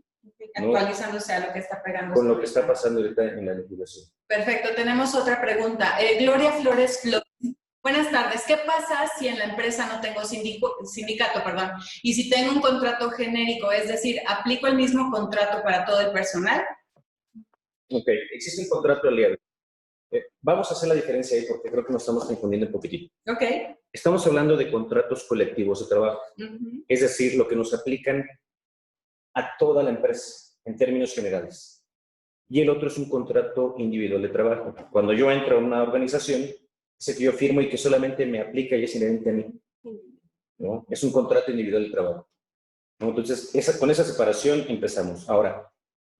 Actualizándose a lo que está pegando. Con lo que está pasando ahorita en la legislación. Perfecto, tenemos otra pregunta. Gloria Flores Flores. Buenas tardes. ¿Qué pasa si en la empresa no tengo sindicato, y si tengo un contrato genérico? Es decir, ¿aplico el mismo contrato para todo el personal? Ok, existe un contrato aliado. Vamos a hacer la diferencia ahí porque creo que nos estamos confundiendo un poquitito. Ok. Estamos hablando de contratos colectivos de trabajo. Es decir, lo que nos aplican a toda la empresa en términos generales. Y el otro es un contrato individual de trabajo. Cuando yo entro a una organización, ese que yo firmo y que solamente me aplica y es inherente a mí, ¿no? Es un contrato individual de trabajo, ¿no? Entonces, con esa separación empezamos. Ahora,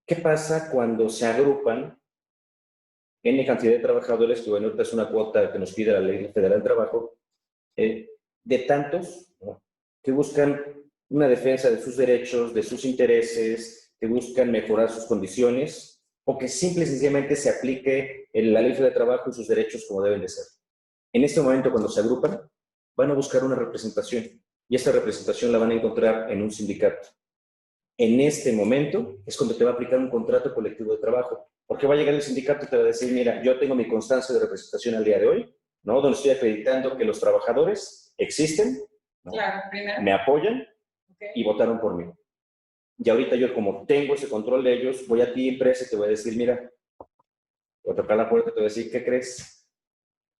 ¿qué pasa cuando se agrupan N cantidad de trabajadores, que bueno, ahorita es una cuota que nos pide la Ley Federal del Trabajo, de tantos, ¿no?, que buscan una defensa de sus derechos, de sus intereses, que buscan mejorar sus condiciones, o que simple y sencillamente se aplique la ley de trabajo y sus derechos como deben de ser. En este momento, cuando se agrupan, van a buscar una representación, y esta representación la van a encontrar en un sindicato. En este momento es cuando te va a aplicar un contrato colectivo de trabajo, porque va a llegar el sindicato y te va a decir, mira, yo tengo mi constancia de representación al día de hoy, ¿no? Donde estoy acreditando que los trabajadores existen, ¿no? Claro, primero. Me apoyan Okay. y votaron por mí. Y ahorita yo, como tengo ese control de ellos, voy a ti, empresa, y te voy a decir, mira, voy a tocar la puerta y te voy a decir, ¿qué crees?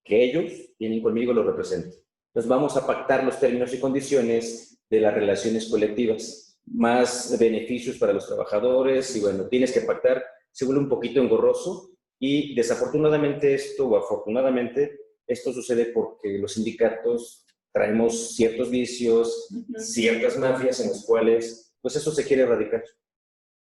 Que ellos tienen conmigo, los represento. Entonces vamos a pactar los términos y condiciones de las relaciones colectivas, más beneficios para los trabajadores, y bueno, tienes que pactar, se vuelve un poquito engorroso, y desafortunadamente esto, o afortunadamente, esto sucede porque los sindicatos traemos ciertos vicios, ciertas mafias en las cuales, pues eso se quiere erradicar,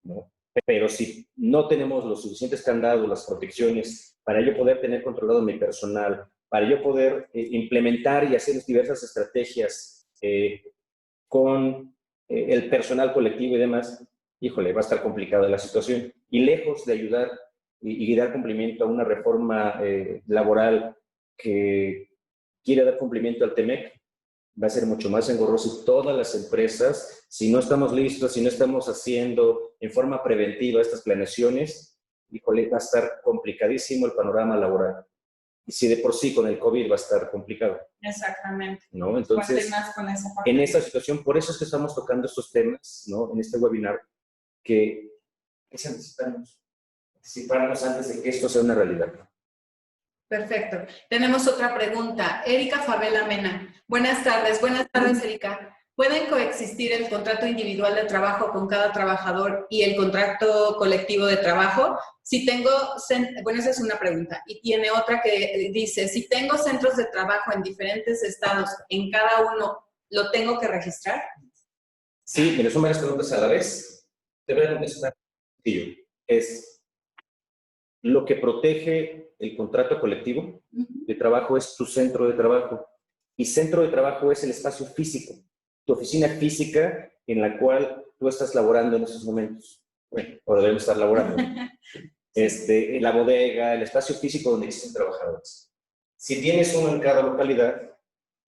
¿no? Pero si no tenemos los suficientes candados, las protecciones, para yo poder tener controlado mi personal, para yo poder implementar y hacer diversas estrategias con el personal colectivo y demás, híjole, va a estar complicada la situación. Y lejos de ayudar y dar cumplimiento a una reforma laboral que quiere dar cumplimiento al TEMEC, va a ser mucho más engorroso, y todas las empresas, si no estamos listos, si no estamos haciendo en forma preventiva estas planeaciones, híjole, va a estar complicadísimo el panorama laboral. Y si de por sí con el COVID va a estar complicado. Exactamente. ¿No? Entonces, más con esa parte. en esta situación, por eso es que estamos tocando estos temas, ¿no? En este webinar, que es anticiparnos antes de que esto sea una realidad. Perfecto. Tenemos otra pregunta. Erika Favela Mena. Buenas tardes, Erika. ¿Pueden coexistir el contrato individual de trabajo con cada trabajador y el contrato colectivo de trabajo? Si tengo, bueno, esa es una pregunta. Y tiene otra que dice, si tengo centros de trabajo en diferentes estados, en cada uno, ¿lo tengo que registrar? Sí, mira, son varias preguntas a la vez. Te voy a contestar. Es lo que protege el contrato colectivo de trabajo es tu centro de trabajo. Y centro de trabajo es el espacio físico, tu oficina física en la cual tú estás laborando en esos momentos. Bueno, o debemos estar laborando. La bodega, el espacio físico donde existen trabajadores. Si tienes uno en cada localidad,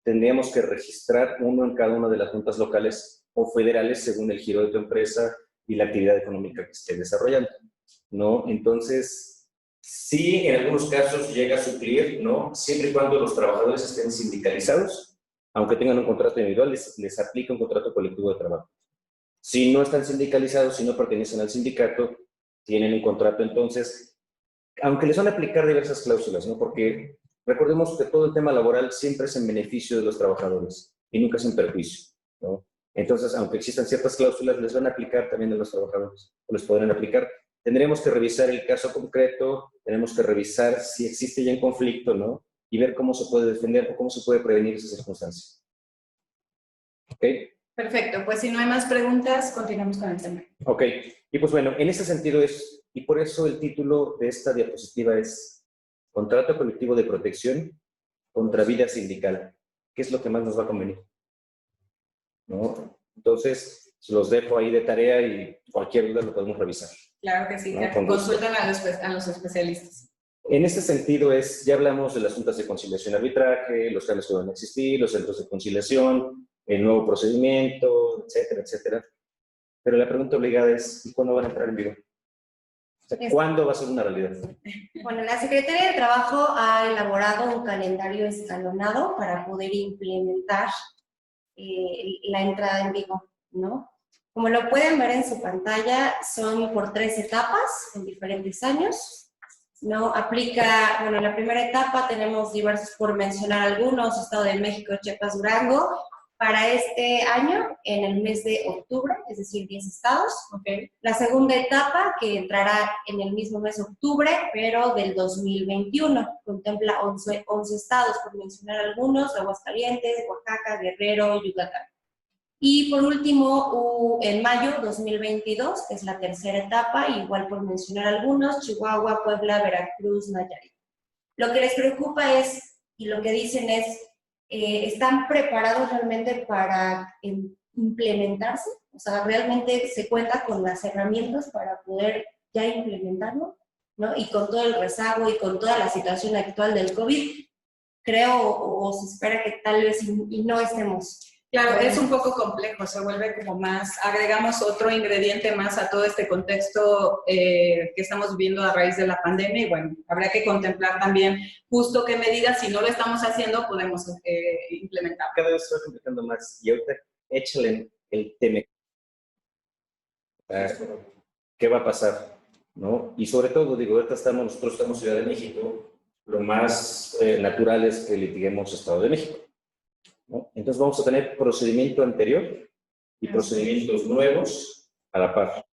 tendríamos que registrar uno en cada una de las juntas locales o federales según el giro de tu empresa y la actividad económica que estés desarrollando, ¿no? Entonces, sí, en algunos casos llega a suplir, ¿no? Siempre y cuando los trabajadores estén sindicalizados, aunque tengan un contrato individual, les aplica un contrato colectivo de trabajo. Si no están sindicalizados, si no pertenecen al sindicato, tienen un contrato, entonces, aunque les van a aplicar diversas cláusulas, ¿no? Porque recordemos que todo el tema laboral siempre es en beneficio de los trabajadores y nunca es en perjuicio, ¿no? Entonces, aunque existan ciertas cláusulas, les van a aplicar también a los trabajadores, o les podrán aplicar. Tendremos que revisar el caso concreto, tenemos que revisar si existe ya un conflicto, ¿no? Y ver cómo se puede defender o cómo se puede prevenir esas circunstancias. ¿Ok? Perfecto, pues si no hay más preguntas, continuamos con el tema. Ok, y pues bueno, en ese sentido es, y por eso el título de esta diapositiva es Contrato Colectivo de Protección contra Vida Sindical. ¿Qué es lo que más nos va a convenir? ¿No? Entonces, los dejo ahí de tarea y cualquier duda lo podemos revisar. Claro que sí, ¿no? que consultan a los especialistas. En este sentido ya hablamos de las juntas de conciliación y arbitraje, los cambios que van a existir, los centros de conciliación, el nuevo procedimiento, etcétera, etcétera. Pero la pregunta obligada es, ¿y cuándo van a entrar en vigor? O sea, ¿cuándo va a ser una realidad? Bueno, la Secretaría de Trabajo ha elaborado un calendario escalonado para poder implementar la entrada en vigor, ¿no? Como lo pueden ver en su pantalla, son por 3 etapas en diferentes años, ¿no? Aplica, bueno, en la primera etapa tenemos diversos, por mencionar algunos, Estado de México, Chiapas, Durango. Para este año, en el mes de octubre, es decir, 10 estados. Okay. La segunda etapa, que entrará en el mismo mes de octubre, pero del 2021, contempla 11 estados, por mencionar algunos, Aguascalientes, Oaxaca, Guerrero, Yucatán. Y por último, en mayo 2022, que es la tercera etapa, igual por mencionar algunos, Chihuahua, Puebla, Veracruz, Nayarit. Lo que les preocupa es, y lo que dicen es, ¿están preparados realmente para implementarse? O sea, ¿realmente se cuenta con las herramientas para poder ya implementarlo? ¿No? Y con todo el rezago y con toda la situación actual del COVID, creo o se espera que tal vez y no estemos. Claro, es un poco complejo, se vuelve como más, agregamos otro ingrediente más a todo este contexto que estamos viviendo a raíz de la pandemia y bueno, habrá que contemplar también justo qué medidas, si no lo estamos haciendo, podemos implementar. Cada vez se va complicando más y ahorita échale el tema. ¿Qué va a pasar? ¿No? Y sobre todo, digo, ahorita nosotros estamos en Ciudad de México, lo más natural es que litiguemos Estado de México, ¿no? Entonces vamos a tener procedimiento anterior y procedimientos nuevos a la par,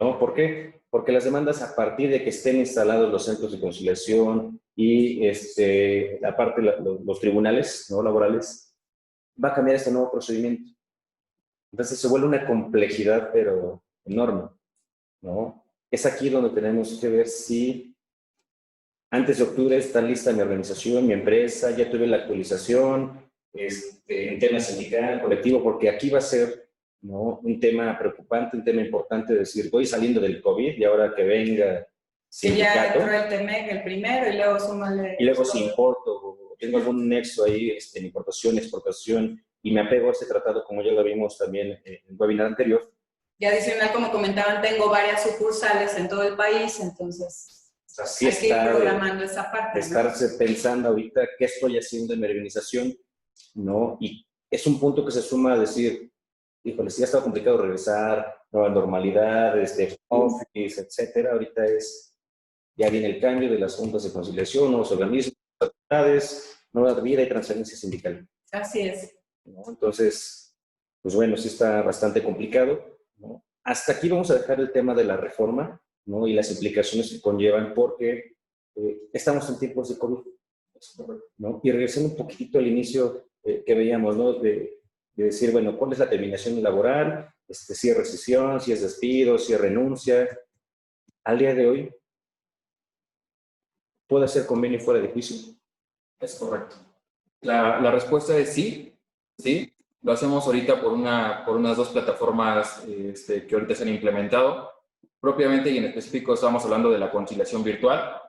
¿no? ¿Por qué? Porque las demandas a partir de que estén instalados los centros de conciliación y aparte los tribunales, ¿no?, laborales, va a cambiar este nuevo procedimiento. Entonces se vuelve una complejidad pero enorme, ¿no? Es aquí donde tenemos que ver si antes de octubre está lista mi organización, mi empresa, ya tuve la actualización, en tema sindical, colectivo, porque aquí va a ser, ¿no?, un tema preocupante, un tema importante, decir, voy saliendo del COVID y ahora que venga sindicato. Que ya entró el TEMEC el primero y luego súmale. Y luego si importo, o tengo algún nexo ahí en importación, exportación, y me apego a este tratado, como ya lo vimos también en el webinar anterior. Y adicional, como comentaban, tengo varias sucursales en todo el país, entonces así hay que ir programando esa parte. Estarse pensando ahorita qué estoy haciendo en mi organización, ¿no? Y es un punto que se suma a decir, híjole, si ya estaba complicado regresar, nueva normalidad, office, etcétera. Ahorita ya viene el cambio de las juntas de conciliación, nuevos organismos, actividades, nueva vida y transferencia sindical. Así es. ¿No? Entonces, pues bueno, sí está bastante complicado, ¿no? Hasta aquí vamos a dejar el tema de la reforma, ¿no?, y las implicaciones que conllevan, porque estamos en tiempos de COVID, ¿no? Y regresando un poquitito al inicio que veíamos, ¿no?, de decir, bueno, ¿cuál es la terminación laboral? Si es rescisión, si es despido, si es renuncia. Al día de hoy, ¿puede hacer convenio fuera de juicio? Es correcto. La respuesta es sí. Sí, lo hacemos ahorita por unas dos plataformas que ahorita se han implementado. Propiamente y en específico estamos hablando de la conciliación virtual,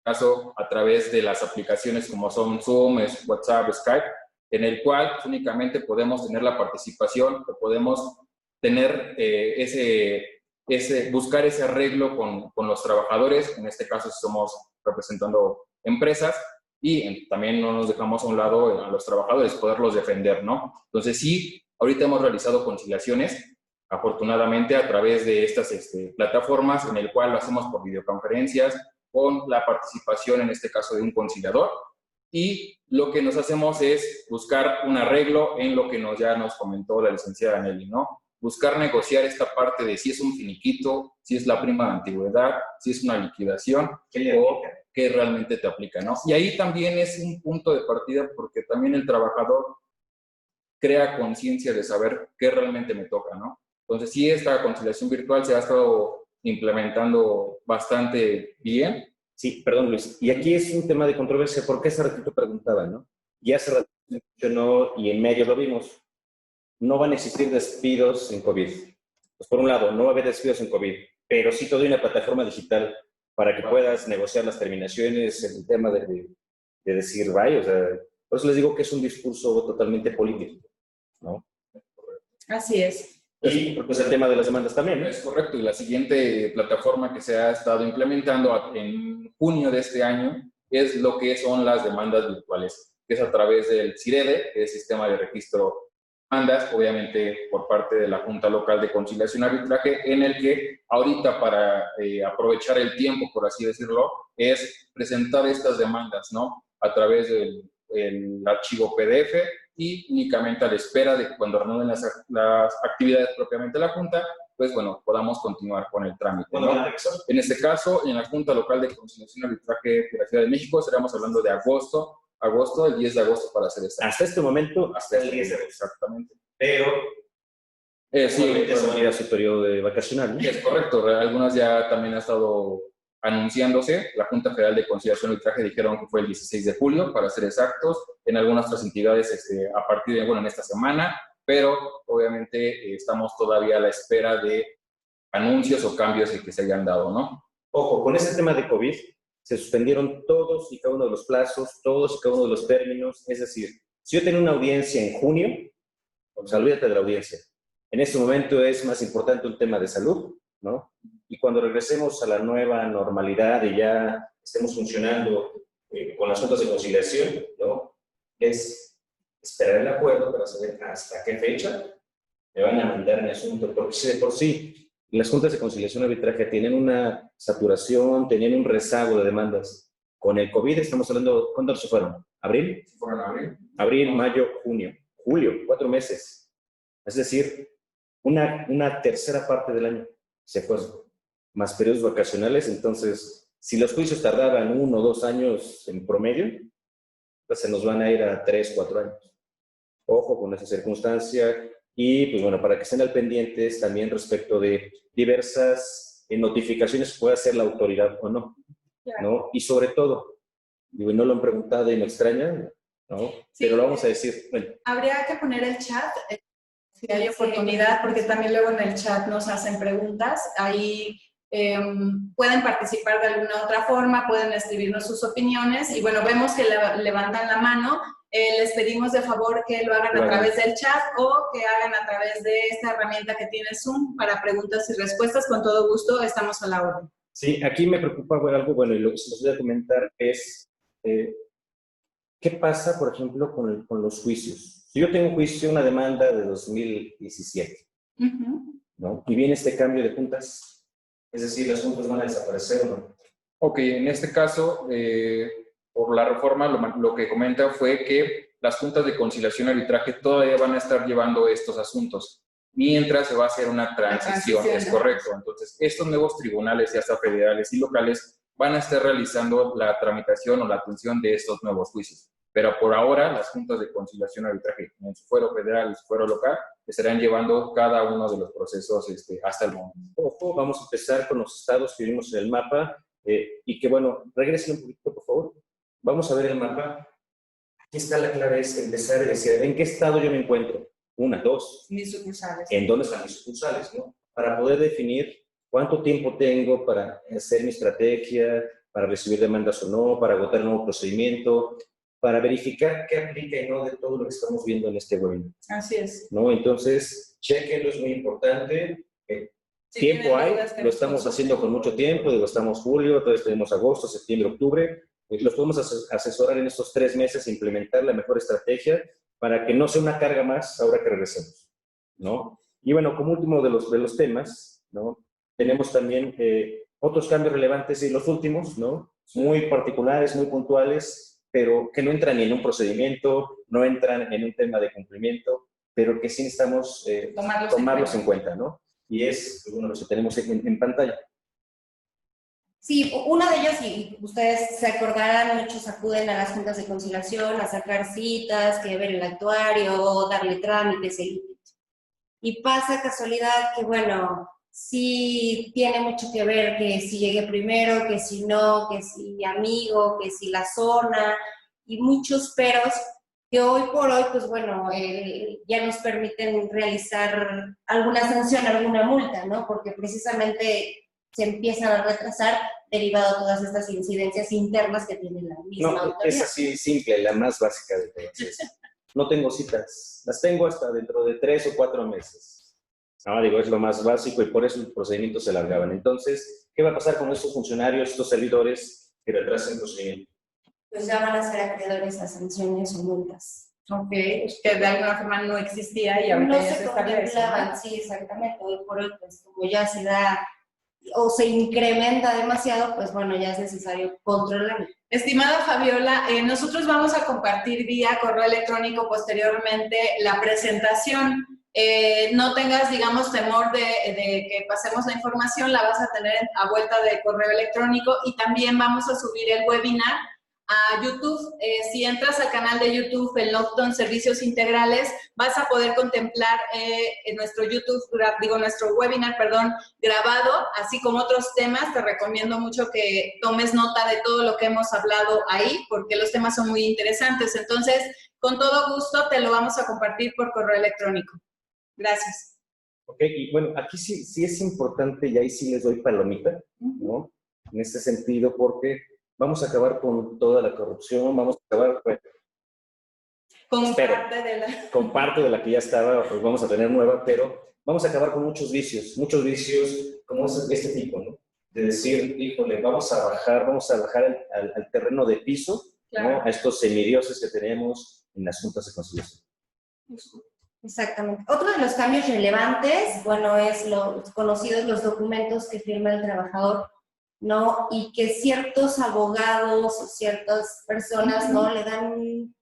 caso a través de las aplicaciones como son Zoom, WhatsApp, Skype, en el cual únicamente podemos tener la participación, o podemos tener buscar ese arreglo con los trabajadores, en este caso si somos representando empresas, y también no nos dejamos a un lado a los trabajadores, poderlos defender, ¿no? Entonces sí, ahorita hemos realizado conciliaciones, afortunadamente a través de estas plataformas, en el cual lo hacemos por videoconferencias, con la participación en este caso de un conciliador, y lo que nos hacemos es buscar un arreglo en lo que ya nos comentó la licenciada Nelly, ¿no? Buscar negociar esta parte de si es un finiquito, si es la prima de antigüedad, si es una liquidación, o qué realmente te aplica, ¿no? Y ahí también es un punto de partida porque también el trabajador crea conciencia de saber qué realmente me toca, ¿no? Entonces sí, esta conciliación virtual se ha estado implementando bastante bien. Sí, perdón, Luis. Y aquí es un tema de controversia, porque hace ratito preguntaba, ¿no? Y hace ratito mencionó, y en medio lo vimos, no van a existir despidos en COVID. Pues por un lado, no va a haber despidos en COVID, pero sí te doy una plataforma digital para que puedas negociar las terminaciones, el tema de decir, vaya, o sea, por eso les digo que es un discurso totalmente político, ¿no? Así es. Y pues el tema de las demandas también, ¿no? Es correcto, y la siguiente plataforma que se ha estado implementando en junio de este año es lo que son las demandas virtuales, que es a través del CIREDE, que es Sistema de Registro de Demandas, obviamente por parte de la Junta Local de Conciliación y Arbitraje, en el que ahorita para aprovechar el tiempo, por así decirlo, es presentar estas demandas, ¿no? A través del archivo PDF y únicamente a la espera de que cuando reanuden las actividades propiamente de la Junta, pues bueno, podamos continuar con el trámite, ¿no? En este caso, en la Junta Local de Conciliación y Arbitraje de la Ciudad de México, estaríamos hablando de el 10 de agosto para hacer esto. Hasta este momento, hasta el 10 de agosto. Exactamente. Pero sí, se va a su periodo de vacacional, ¿no? Es correcto, algunas ya también ha estado anunciándose. La Junta Federal de Conciliación y Arbitraje dijeron que fue el 16 de julio, para ser exactos. En algunas otras entidades, a partir de, en esta semana. pero obviamente estamos todavía a la espera de anuncios o cambios que se hayan dado, ¿no? Ojo, con ese tema de COVID se suspendieron todos y cada uno de los plazos, todos y cada uno de los términos. Es decir, si yo tenía una audiencia en junio, pues olvídate de la audiencia. En este momento es más importante un tema de salud, ¿no? Y cuando regresemos a la nueva normalidad y ya estemos funcionando con las juntas de conciliación, ¿no? Es esperar el acuerdo para saber hasta qué fecha me van a mandar mi asunto, porque si de por sí las juntas de conciliación y arbitraje tienen una saturación, tenían un rezago de demandas. Con el COVID estamos hablando, ¿cuándo se fueron? ¿Abril? ¿Se fueron a abrir? Abril, mayo, junio, julio, 4 meses. Es decir, una tercera parte del año se fueron, más periodos vacacionales. Entonces, si los juicios tardaban 1 o 2 años en promedio, pues se nos van a ir a 3, 4 años. Ojo con esa circunstancia. Y, pues bueno, para que estén al pendientes también respecto de diversas notificaciones que pueda hacer la autoridad o no, ¿no? Y sobre todo, digo, no lo han preguntado y me extraña, ¿no? Sí. Pero lo vamos a decir. Bueno. Habría que poner el chat, si hay oportunidad, porque también luego en el chat nos hacen preguntas. Ahí pueden participar de alguna otra forma, pueden escribirnos sus opiniones y bueno, vemos que levantan la mano. Les pedimos de favor que lo hagan a través del chat o que hagan a través de esta herramienta que tiene Zoom para preguntas y respuestas. Con todo gusto, estamos a la orden. Sí, aquí me preocupa algo, bueno, y lo que se nos voy a comentar es, ¿qué pasa, por ejemplo, con los juicios? Si yo tengo un juicio, una demanda de 2017, ¿no? Y viene este cambio de juntas, es decir, las juntas van a desaparecer, ¿no? Ok, en este caso, por la reforma, lo que comenta fue que las juntas de conciliación y arbitraje todavía van a estar llevando estos asuntos, mientras se va a hacer una transición, es correcto. Entonces, estos nuevos tribunales, ya sea federales y locales, van a estar realizando la tramitación o la atención de estos nuevos juicios. Pero por ahora, las juntas de conciliación y arbitraje, en su fuero federal y su fuero local, estarán llevando cada uno de los procesos hasta el momento. Ojo, vamos a empezar con los estados que vimos en el mapa, y que, bueno, regresen un poquito, por favor. Vamos a ver el mapa. Aquí está la clave, es empezar a decir, ¿en qué estado yo me encuentro? 1, 2. Mis sucursales. ¿En dónde están mis sucursales, no? Para poder definir cuánto tiempo tengo para hacer mi estrategia, para recibir demandas o no, para agotar un nuevo procedimiento, para verificar qué aplica y no de todo lo que estamos viendo en este webinar. Así es. ¿No? Entonces, chequenlo, es muy importante. Si tiempo hay, lo estamos haciendo con mucho tiempo, digo, estamos julio, entonces tenemos agosto, septiembre, octubre. Los podemos asesorar en estos 3 meses e implementar la mejor estrategia para que no sea una carga más ahora que regresemos, ¿no? Y bueno, como último de los temas, ¿no? Tenemos también otros cambios relevantes y los últimos, ¿no? Muy particulares, muy puntuales, pero que no entran ni en un procedimiento, no entran en un tema de cumplimiento, pero que sí necesitamos tomarlos en cuenta, ¿no? Y es uno de los que tenemos en pantalla. Sí, uno de ellos, y ustedes se acordarán, muchos acuden a las juntas de conciliación a sacar citas, que ver el actuario, darle trámites, y pasa casualidad que, bueno, sí tiene mucho que ver que si llegué primero, que si no, que si amigo, que si la zona, y muchos peros que hoy por hoy, pues bueno, ya nos permiten realizar alguna sanción, alguna multa, ¿no? Porque precisamente se empiezan a retrasar derivado de todas estas incidencias internas que tiene la misma autoridad. Es así simple, la más básica de todas. No tengo citas, las tengo hasta dentro de 3 o 4 meses. No, digo, es lo más básico y por eso los procedimientos se alargaban. Entonces, ¿qué va a pasar con estos funcionarios, estos servidores que retrasan el procedimiento? Pues ya van a ser acreedores a sanciones o multas. Ok, que de alguna forma no existía y ahorita no ya se establece. contemplaban, sí, exactamente. Hoy por hoy, pues como ya se da o se incrementa demasiado, pues bueno, ya es necesario controlarlo. Estimada Fabiola, nosotros vamos a compartir vía correo electrónico posteriormente la presentación. No tengas, digamos, temor de que pasemos la información, la vas a tener a vuelta de correo electrónico y también vamos a subir el webinar a YouTube. Si entras al canal de YouTube, el Lofton Servicios Integrales, vas a poder contemplar nuestro webinar, grabado, así como otros temas. Te recomiendo mucho que tomes nota de todo lo que hemos hablado ahí, porque los temas son muy interesantes. Entonces, con todo gusto te lo vamos a compartir por correo electrónico. Gracias. Ok, y bueno, aquí sí es importante, y ahí sí les doy palomita, ¿no? En este sentido, porque vamos a acabar con toda la corrupción, vamos a acabar, bueno, con parte de la que ya estaba, pues vamos a tener nueva, pero vamos a acabar con muchos vicios como este tipo, ¿no? De decir, híjole, vamos a bajar al terreno de piso, claro, ¿no? A estos semidioses que tenemos en las juntas de conciliación. Exactamente. Otro de los cambios relevantes, bueno, es los conocidos los documentos que firma el trabajador, ¿no? Y que ciertos abogados o ciertas personas, ¿no? Le dan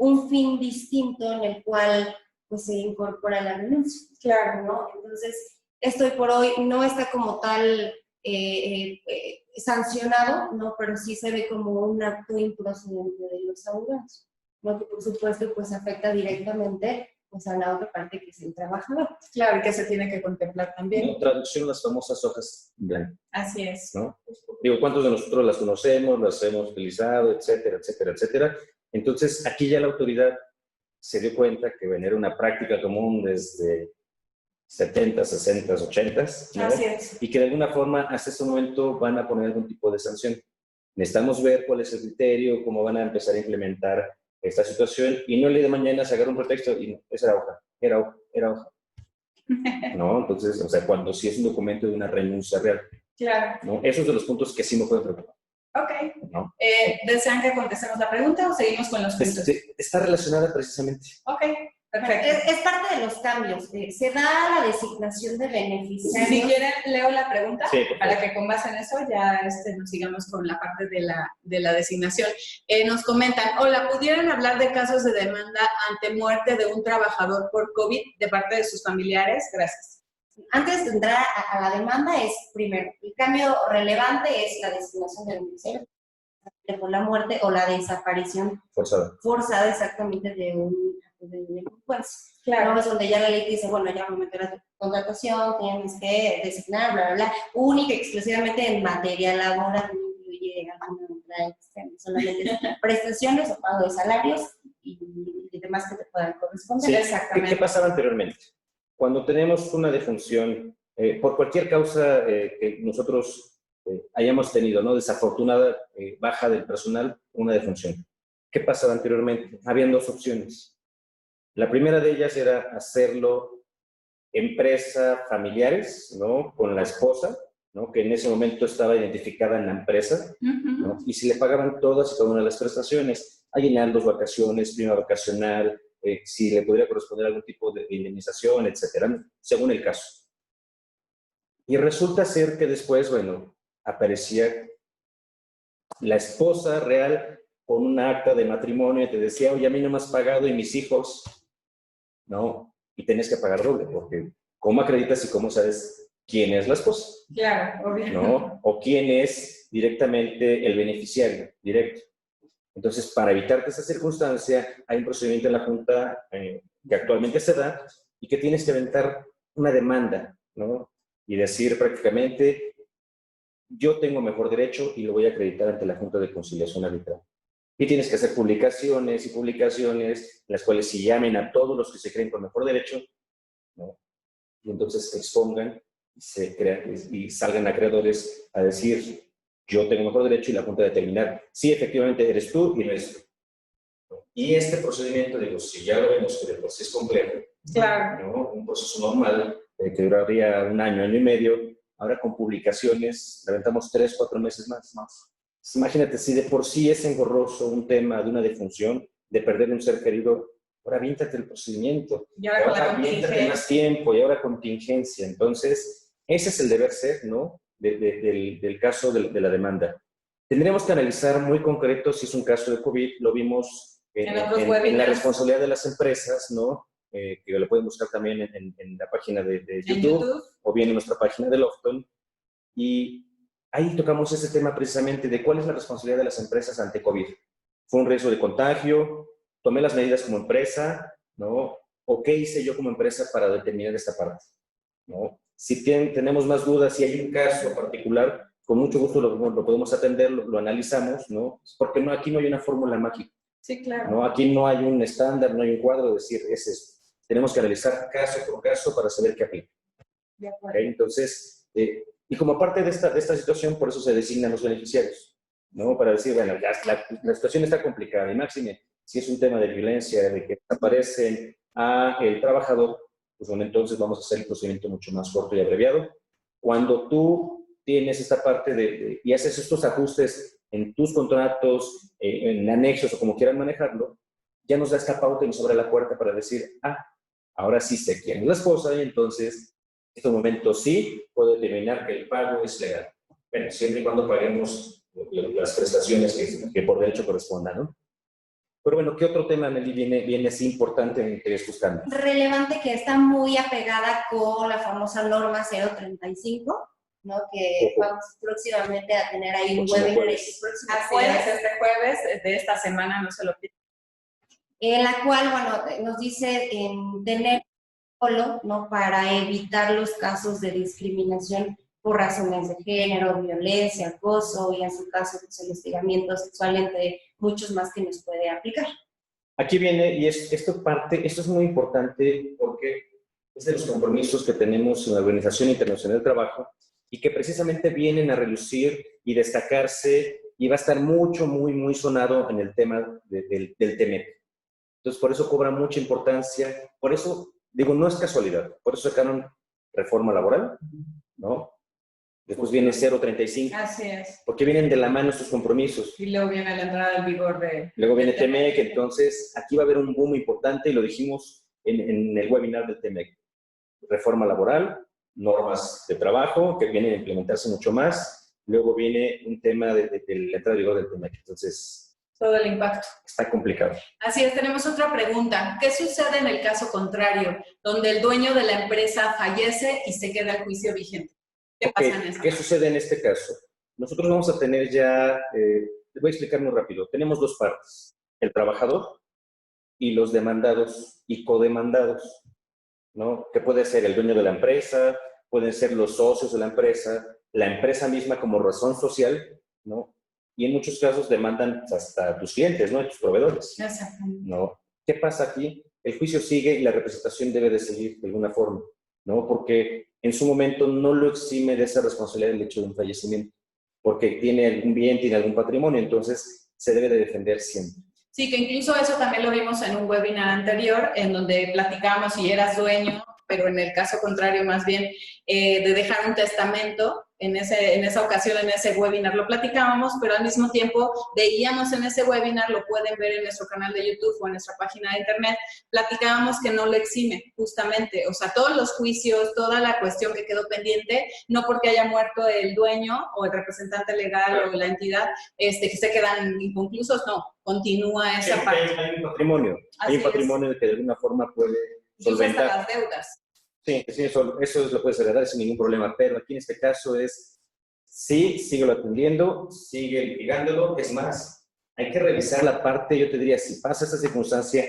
un fin distinto en el cual, pues, se incorpora la renuncia. Claro, ¿no? Entonces, esto hoy por hoy no está como tal sancionado, ¿no? Pero sí se ve como un acto improcedente de los abogados, ¿no? Que por supuesto, pues, afecta directamente, pues, a la otra parte que es el trabajador. Claro, y que se tiene que contemplar también. En traducción, las famosas hojas blancas. Así es. ¿No? Digo, ¿cuántos de nosotros las conocemos, las hemos utilizado, etcétera, etcétera, etcétera? Entonces, aquí ya la autoridad se dio cuenta que era una práctica común desde 70, 60, 80, ¿no? Así es. Y que de alguna forma hasta ese momento van a poner algún tipo de sanción. Necesitamos ver cuál es el criterio, cómo van a empezar a implementar esta situación, y no el día de mañana sacar un pretexto y no, esa era hoja. ¿No? Entonces, o sea, cuando sí es un documento de una renuncia real. Claro. ¿No? Esos de los puntos que sí me pueden preocupar. Ok. ¿No? ¿Desean que contestemos la pregunta o seguimos con los puntos? Está relacionada precisamente. Ok, perfecto. Es parte de los cambios. Se da la designación de beneficiarios. Si quieren, leo la pregunta, sí, para que con base en eso ya nos sigamos con la parte de la designación. Nos comentan, hola, ¿pudieran hablar de casos de demanda ante muerte de un trabajador por COVID de parte de sus familiares? Gracias. Antes de entrar a la demanda, primero, el cambio relevante es la designación del beneficiario por la muerte o la desaparición forzada exactamente de un juez. Claro. ¿No? Es donde ya la ley dice, bueno, ya al momento de la contratación tienes que designar, bla, bla, bla, única y exclusivamente en materia laboral, no incluye alguna otra externa, solamente prestaciones o pago de salarios y demás que te puedan corresponder. Sí. Exactamente. ¿Qué pasaba anteriormente? Cuando tenemos una defunción, por cualquier causa que nosotros hayamos tenido, ¿no? Desafortunada baja del personal, una defunción. ¿Qué pasaba anteriormente? Habían dos opciones. La primera de ellas era hacerlo empresa familiares, ¿no? Con la esposa, ¿no? Que en ese momento estaba identificada en la empresa, ¿no? Y si le pagaban todas y cada una de las prestaciones, aguinaldos, vacaciones, prima vacacional, si le pudiera corresponder algún tipo de indemnización, etcétera, según el caso. Y resulta ser que después, bueno, aparecía la esposa real con un acta de matrimonio y te decía, oye, a mí no me has pagado y mis hijos, ¿no? Y tenés que pagar doble, porque ¿cómo acreditas y cómo sabes quién es la esposa? Claro, obviamente. ¿No? O quién es directamente el beneficiario directo. Entonces, para evitar esa circunstancia, hay un procedimiento en la Junta que actualmente se da y que tienes que aventar una demanda, ¿no? Y decir prácticamente, yo tengo mejor derecho y lo voy a acreditar ante la Junta de Conciliación Arbitral. Y tienes que hacer publicaciones y publicaciones, las cuales se llamen a todos los que se creen con mejor derecho, ¿no? Y entonces expongan y salgan acreedores a decir, yo tengo mejor derecho, y la Junta determinar si efectivamente eres tú y no eres tú. Y este procedimiento, digo, si ya lo vemos que el proceso es complejo, claro, ¿no? Un proceso normal que duraría un año, año y medio, ahora con publicaciones, levantamos 3, 4 meses más. Imagínate, si de por sí es engorroso un tema de una defunción, de perder un ser querido, ahora aviéntate el procedimiento. Y ahora con la aviéntate más tiempo, y ahora contingencia. Entonces, ese es el deber ser, ¿no? Del caso de la demanda. Tendríamos que analizar muy concreto si es un caso de COVID, lo vimos en la responsabilidad de las empresas, ¿no? Que lo pueden buscar también en la página de YouTube, o bien en nuestra página de Lofton. Y ahí tocamos ese tema precisamente de cuál es la responsabilidad de las empresas ante COVID. ¿Fue un riesgo de contagio? ¿Tomé las medidas como empresa? ¿No? ¿O qué hice yo como empresa para determinar esta parte? ¿No? Si tenemos más dudas, si hay un caso particular, con mucho gusto lo podemos atender, lo analizamos, ¿no? Porque aquí no hay una fórmula mágica. Sí, claro. ¿no? Aquí no hay un estándar, no hay un cuadro, es decir, es esto. Tenemos que analizar caso por caso para saber qué aplica. De acuerdo. ¿Okay? Entonces, y como parte de esta situación, por eso se designan los beneficiarios, ¿no? Para decir, bueno, ya la situación está complicada, y máxime, si es un tema de violencia, de que aparecen a el trabajador, pues bueno, entonces vamos a hacer el procedimiento mucho más corto y abreviado. Cuando tú tienes esta parte y haces estos ajustes en tus contratos, en anexos o como quieran manejarlo, ya nos da esta pauta y nos abre la puerta para decir, ahora sí sé quién es la esposa y entonces en estos momentos sí puedo determinar que el pago es legal. Bueno, siempre y cuando paguemos las prestaciones que por derecho correspondan, ¿no? Pero bueno, ¿qué otro tema, Nelly, viene así importante en estos cambios? Relevante, que está muy apegada con la famosa norma 035, ¿no? Que vamos próximamente a tener ahí un webinar el próximo jueves. Este jueves de esta semana, no se lo pierdan. En la cual, bueno, nos dice tener protocolo, ¿no? Para evitar los casos de discriminación por razones de género, violencia, acoso y en su caso pues, el hostigamiento sexual, entre muchos más que nos puede aplicar. Aquí viene, y esto es muy importante porque es de los compromisos que tenemos en la Organización Internacional del Trabajo y que precisamente vienen a relucir y destacarse y va a estar muy sonado en el tema del TEMEC. Entonces, por eso cobra mucha importancia, por eso, digo, no es casualidad, por eso sacaron reforma laboral, ¿no? Después viene 035. Así es. Porque vienen de la mano estos compromisos. Y luego viene la entrada en vigor de... Luego viene TEMEC, entonces aquí va a haber un boom importante y lo dijimos en el webinar del TEMEC. Reforma laboral, normas de trabajo que vienen a implementarse mucho más. Luego viene un tema de la entrada en vigor del TEMEC. Entonces... todo el impacto. Está complicado. Así es, tenemos otra pregunta. ¿Qué sucede en el caso contrario, donde el dueño de la empresa fallece y se queda el juicio vigente? ¿Qué pasa en eso? ¿Qué sucede en este caso? Nosotros vamos a tener ya, les voy a explicar muy rápido, tenemos dos partes, el trabajador y los demandados y codemandados, ¿no? Que puede ser el dueño de la empresa, pueden ser los socios de la empresa misma como razón social, ¿no? Y en muchos casos demandan hasta tus clientes, ¿no? Tus proveedores. Exactamente. ¿No? ¿Qué pasa aquí? El juicio sigue y la representación debe de seguir de alguna forma, ¿no? Porque en su momento no lo exime de esa responsabilidad del hecho de un fallecimiento, porque tiene algún bien, tiene algún patrimonio, entonces se debe de defender siempre. Sí, que incluso eso también lo vimos en un webinar anterior, en donde platicábamos si eras dueño, pero en el caso contrario más bien de dejar un testamento. En esa ocasión, en ese webinar lo platicábamos, pero al mismo tiempo veíamos en ese webinar, lo pueden ver en nuestro canal de YouTube o en nuestra página de internet, platicábamos que no lo exime, justamente. O sea, todos los juicios, toda la cuestión que quedó pendiente, no porque haya muerto el dueño o el representante legal o la entidad, que se quedan inconclusos, no, continúa esa parte. Hay un patrimonio, hay un patrimonio que de alguna forma puede solventar. Hasta las deudas. Sí, eso lo puedes heredar sin ningún problema, pero aquí en este caso es, sí, síguelo atendiendo, sigue litigándolo, es más, hay que revisar la parte, yo te diría, si pasa esta circunstancia,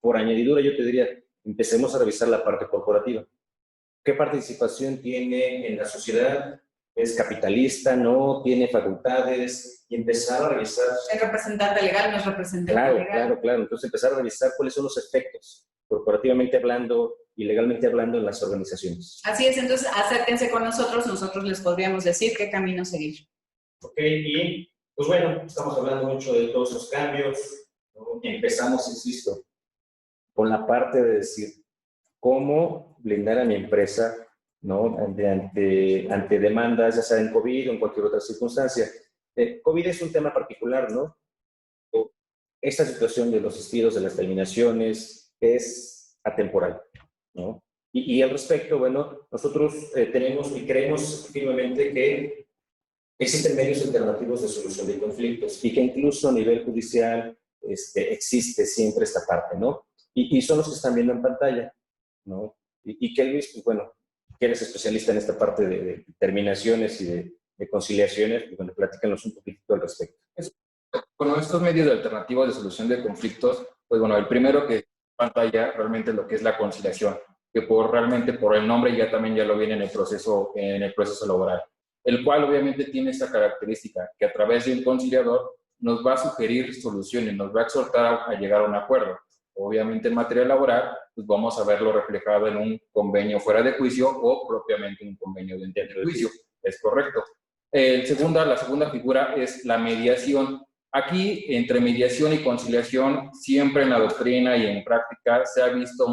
por añadidura, yo te diría, empecemos a revisar la parte corporativa. ¿Qué participación tiene en la sociedad? ¿Es capitalista? ¿No? ¿Tiene facultades? Y empezar a revisar. ¿Es representante legal? ¿No es representante legal? Claro. Entonces empezar a revisar cuáles son los efectos, corporativamente hablando y legalmente hablando en las organizaciones. Así es, entonces acérquense con nosotros les podríamos decir qué camino seguir. Ok, y pues bueno, estamos hablando mucho de todos esos cambios, ¿no? Empezamos, insisto, con la parte de decir cómo blindar a mi empresa, ¿no? Ante demandas, ya sea en COVID o en cualquier otra circunstancia. COVID es un tema particular, ¿no? Esta situación de los despidos, de las terminaciones, es atemporal, ¿no? Y al respecto, bueno, nosotros tenemos y creemos firmemente que existen medios alternativos de solución de conflictos y que incluso a nivel judicial existe siempre esta parte, ¿no? Y son los que están viendo en pantalla, ¿no? Y que Luis, pues bueno, que eres especialista en esta parte de terminaciones y de conciliaciones, pues bueno, platícanos un poquito al respecto. Con estos medios alternativos de solución de conflictos, pues bueno, el primero que pantalla realmente lo que es la conciliación, que realmente por el nombre ya lo viene en el proceso laboral, el cual obviamente tiene esta característica, que a través de un conciliador nos va a sugerir soluciones, nos va a exhortar a llegar a un acuerdo. Obviamente en materia laboral, pues vamos a verlo reflejado en un convenio fuera de juicio o propiamente en un convenio dentro de juicio. Es correcto. La segunda figura es la mediación. Aquí, entre mediación y conciliación, siempre en la doctrina y en práctica se ha visto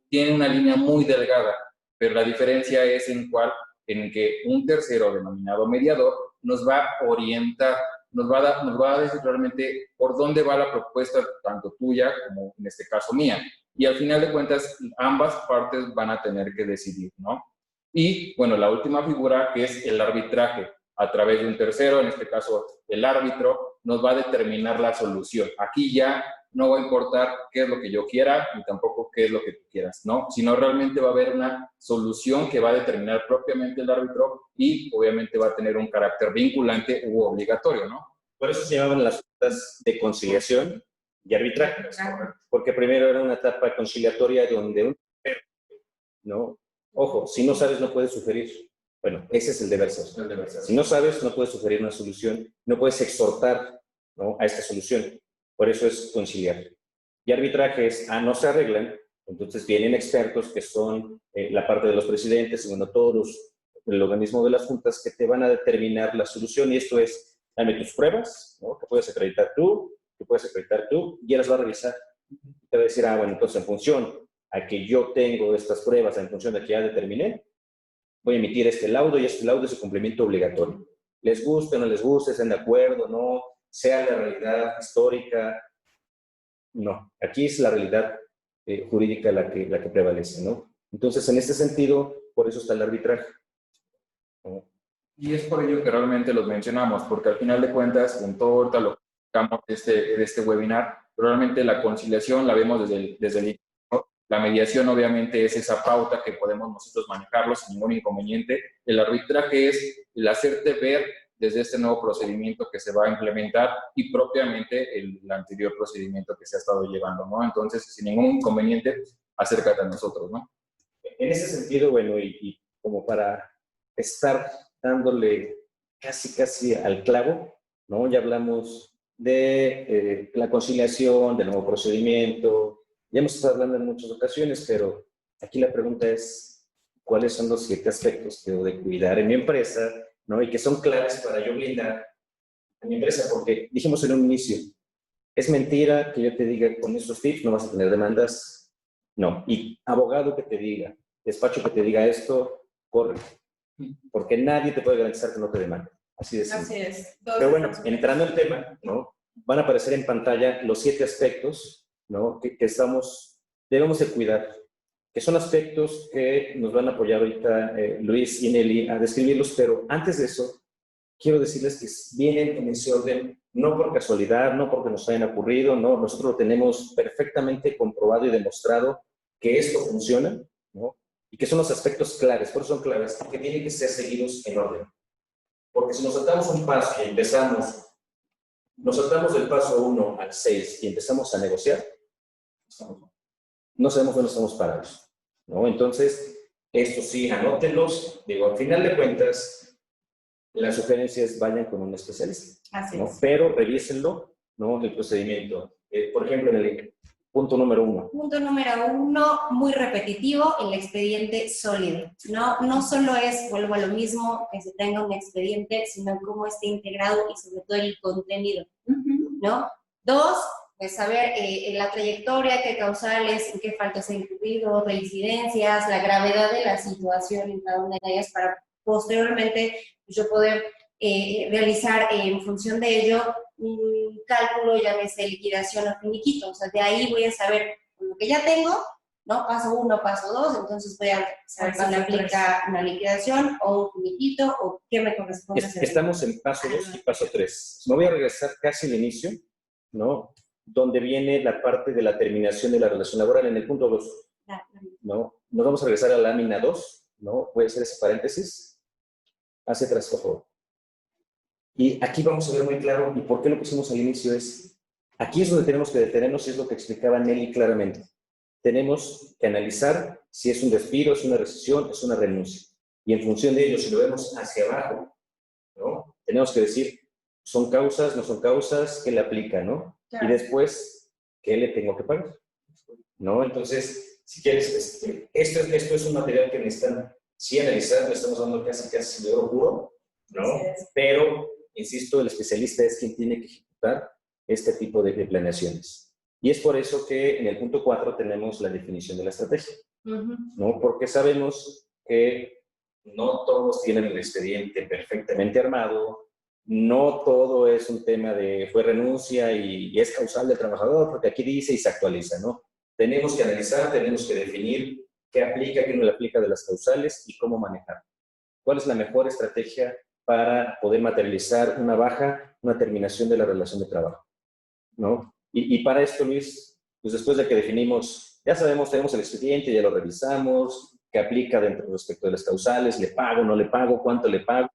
tiene una línea muy delgada, pero la diferencia es en que un tercero denominado mediador nos va a orientar, nos va a decir realmente por dónde va la propuesta, tanto tuya como en este caso mía. Y al final de cuentas, ambas partes van a tener que decidir, ¿no? Y, bueno, la última figura, que es el arbitraje, a través de un tercero, en este caso el árbitro, nos va a determinar la solución. Aquí ya no va a importar qué es lo que yo quiera, ni tampoco qué es lo que tú quieras, ¿no? Sino realmente va a haber una solución que va a determinar propiamente el árbitro y obviamente va a tener un carácter vinculante u obligatorio, ¿no? Por eso se llamaban las juntas de conciliación y arbitraje, porque primero era una etapa conciliatoria donde ¿no? Ojo, si no sabes no puedes sugerir. Bueno, ese es el deber ser. Si no sabes, no puedes sugerir una solución, no puedes exhortar, ¿no?, a esta solución. Por eso es conciliar. Y arbitraje es, no se arreglan, entonces vienen expertos que son la parte de los presidentes, y bueno, todos el organismo de las juntas que te van a determinar la solución, y esto es, dame tus pruebas, ¿no?, que puedes acreditar tú, y él las va a revisar. Te va a decir, bueno, entonces en función a que yo tengo estas pruebas, en función de que ya determiné, voy a emitir este laudo, y este laudo es el cumplimiento obligatorio. Les guste o no les guste, estén de acuerdo, no, sea la realidad histórica, no. Aquí es la realidad jurídica la que prevalece, ¿no? Entonces, en este sentido, por eso está el arbitraje, ¿no? Y es por ello que realmente los mencionamos, porque al final de cuentas, en todo ahorita lo que explicamos de este webinar, realmente la conciliación la vemos desde el inicio. La mediación obviamente es esa pauta que podemos nosotros manejarlo sin ningún inconveniente. El arbitraje es el hacerte ver desde este nuevo procedimiento que se va a implementar y propiamente el anterior procedimiento que se ha estado llevando, ¿no? Entonces, sin ningún inconveniente, acércate a nosotros, ¿no? En ese sentido, bueno, y como para estar dándole casi al clavo, ¿no? Ya hablamos de la conciliación, del nuevo procedimiento. Ya hemos estado hablando en muchas ocasiones, pero aquí la pregunta es, ¿cuáles son los 7 aspectos que debo de cuidar en mi empresa, ¿no?, y que son claves para yo blindar a mi empresa? Porque dijimos en un inicio, es mentira que yo te diga con estos tips no vas a tener demandas. No. Y abogado que te diga, despacho que te diga esto, corre. Porque nadie te puede garantizar que no te demande. Así de simple. Así es. Pero bueno, entrando en tema, ¿no?, van a aparecer en pantalla los 7 aspectos, ¿no?, que debemos de cuidar, que son aspectos que nos van a apoyar ahorita Luis y Nelly a describirlos, pero antes de eso, quiero decirles que vienen en ese orden, no por casualidad, no porque nos hayan ocurrido, no, nosotros lo tenemos perfectamente comprobado y demostrado que esto funciona, ¿no?, y que son los aspectos claves, por eso son claves, que tienen que ser seguidos en orden. Porque si nos saltamos un paso y nos saltamos del paso 1 al 6 y empezamos a negociar, no sabemos dónde estamos parados, ¿no? Entonces, esto sí, anótenlos. Digo, al final de cuentas, las sugerencias vayan con un especialista. Así ¿no? es. Pero revísenlo, ¿no?, el procedimiento. Por ejemplo, en el punto número 1. Punto número 1, muy repetitivo, el expediente sólido. No solo vuelvo a lo mismo, que se tenga un expediente, sino cómo esté integrado y sobre todo el contenido, ¿no? 2, pues saber la trayectoria, qué causales, en qué faltas ha incurrido, reincidencias, la gravedad de la situación en cada una de ellas para posteriormente yo poder realizar en función de ello un cálculo, llámese liquidación o finiquito. O sea, de ahí voy a saber con lo que ya tengo, ¿no? Paso 1, paso 2, entonces voy a saber si me aplica una liquidación o un finiquito o qué me corresponde hacer. Estamos en paso 2 y paso 3. Me voy a regresar casi al inicio, ¿no?, donde viene la parte de la terminación de la relación laboral en el punto 2, ¿no? Nos vamos a regresar a la lámina 2, ¿no? Puede ser ese paréntesis. Hacia atrás, por favor. Y aquí vamos a ver muy claro, y por qué lo pusimos al inicio es, aquí es donde tenemos que detenernos, y es lo que explicaba Nelly claramente. Tenemos que analizar si es un despido, es una rescisión, es una renuncia. Y en función de ello, si lo vemos hacia abajo, ¿no?, tenemos que decir, ¿Son causas, no son causas? ¿Qué le aplica, no? Claro. Y después, ¿qué le tengo que pagar? ¿No? Entonces, si quieres, esto es un material que necesitan sí analizar, le estamos dando casi de oro puro, ¿no? Así es. Pero, insisto, el especialista es quien tiene que ejecutar este tipo de planeaciones. Y es por eso que en el punto 4 tenemos la definición de la estrategia, ¿no? Porque sabemos que no todos tienen el expediente perfectamente armado, no todo es un tema de fue renuncia y es causal del trabajador, porque aquí dice y se actualiza, ¿no? Tenemos que analizar, tenemos que definir qué aplica, qué no le aplica de las causales y cómo manejar. ¿Cuál es la mejor estrategia para poder materializar una baja, una terminación de la relación de trabajo, ¿no? Y para esto, Luis, pues después de que definimos, ya sabemos, tenemos el expediente, ya lo revisamos, qué aplica dentro respecto de las causales, le pago, no le pago, cuánto le pago,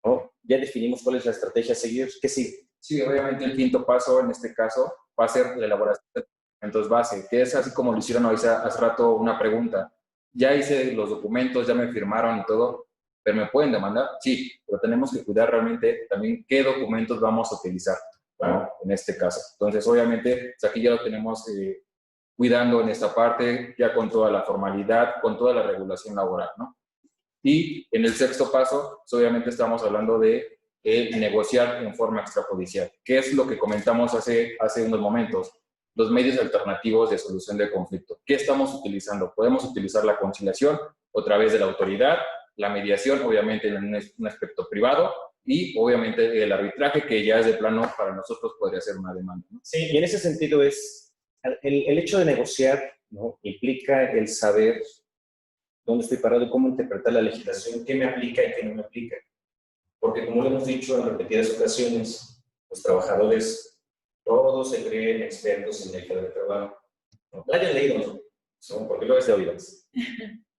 ¿no? Ya definimos cuál es la estrategia a seguir, ¿qué sigue? Sí, obviamente el quinto paso en este caso va a ser la elaboración de documentos base, que es así como lo hicieron hace rato una pregunta. Ya hice los documentos, ya me firmaron y todo, pero ¿me pueden demandar? Sí, pero tenemos que cuidar realmente también qué documentos vamos a utilizar, ¿no? En este caso. Entonces, obviamente, pues aquí ya lo tenemos cuidando en esta parte, ya con toda la formalidad, con toda la regulación laboral, ¿no? Y en el sexto paso, pues obviamente estamos hablando de negociar en forma extrajudicial, que es lo que comentamos hace unos momentos, los medios alternativos de solución de conflicto. ¿Qué estamos utilizando? Podemos utilizar la conciliación a través de la autoridad, la mediación, obviamente en un aspecto privado, y obviamente el arbitraje, que ya es de plano para nosotros podría ser una demanda, ¿no? Sí, y en ese sentido es, el hecho de negociar, ¿no? Implica el saber dónde estoy parado y cómo interpretar la legislación, qué me aplica y qué no me aplica. Porque como lo hemos dicho en repetidas ocasiones, los trabajadores todos se creen expertos en ley federal de trabajo. No la hayan leído, ¿no? Porque luego es de oídas.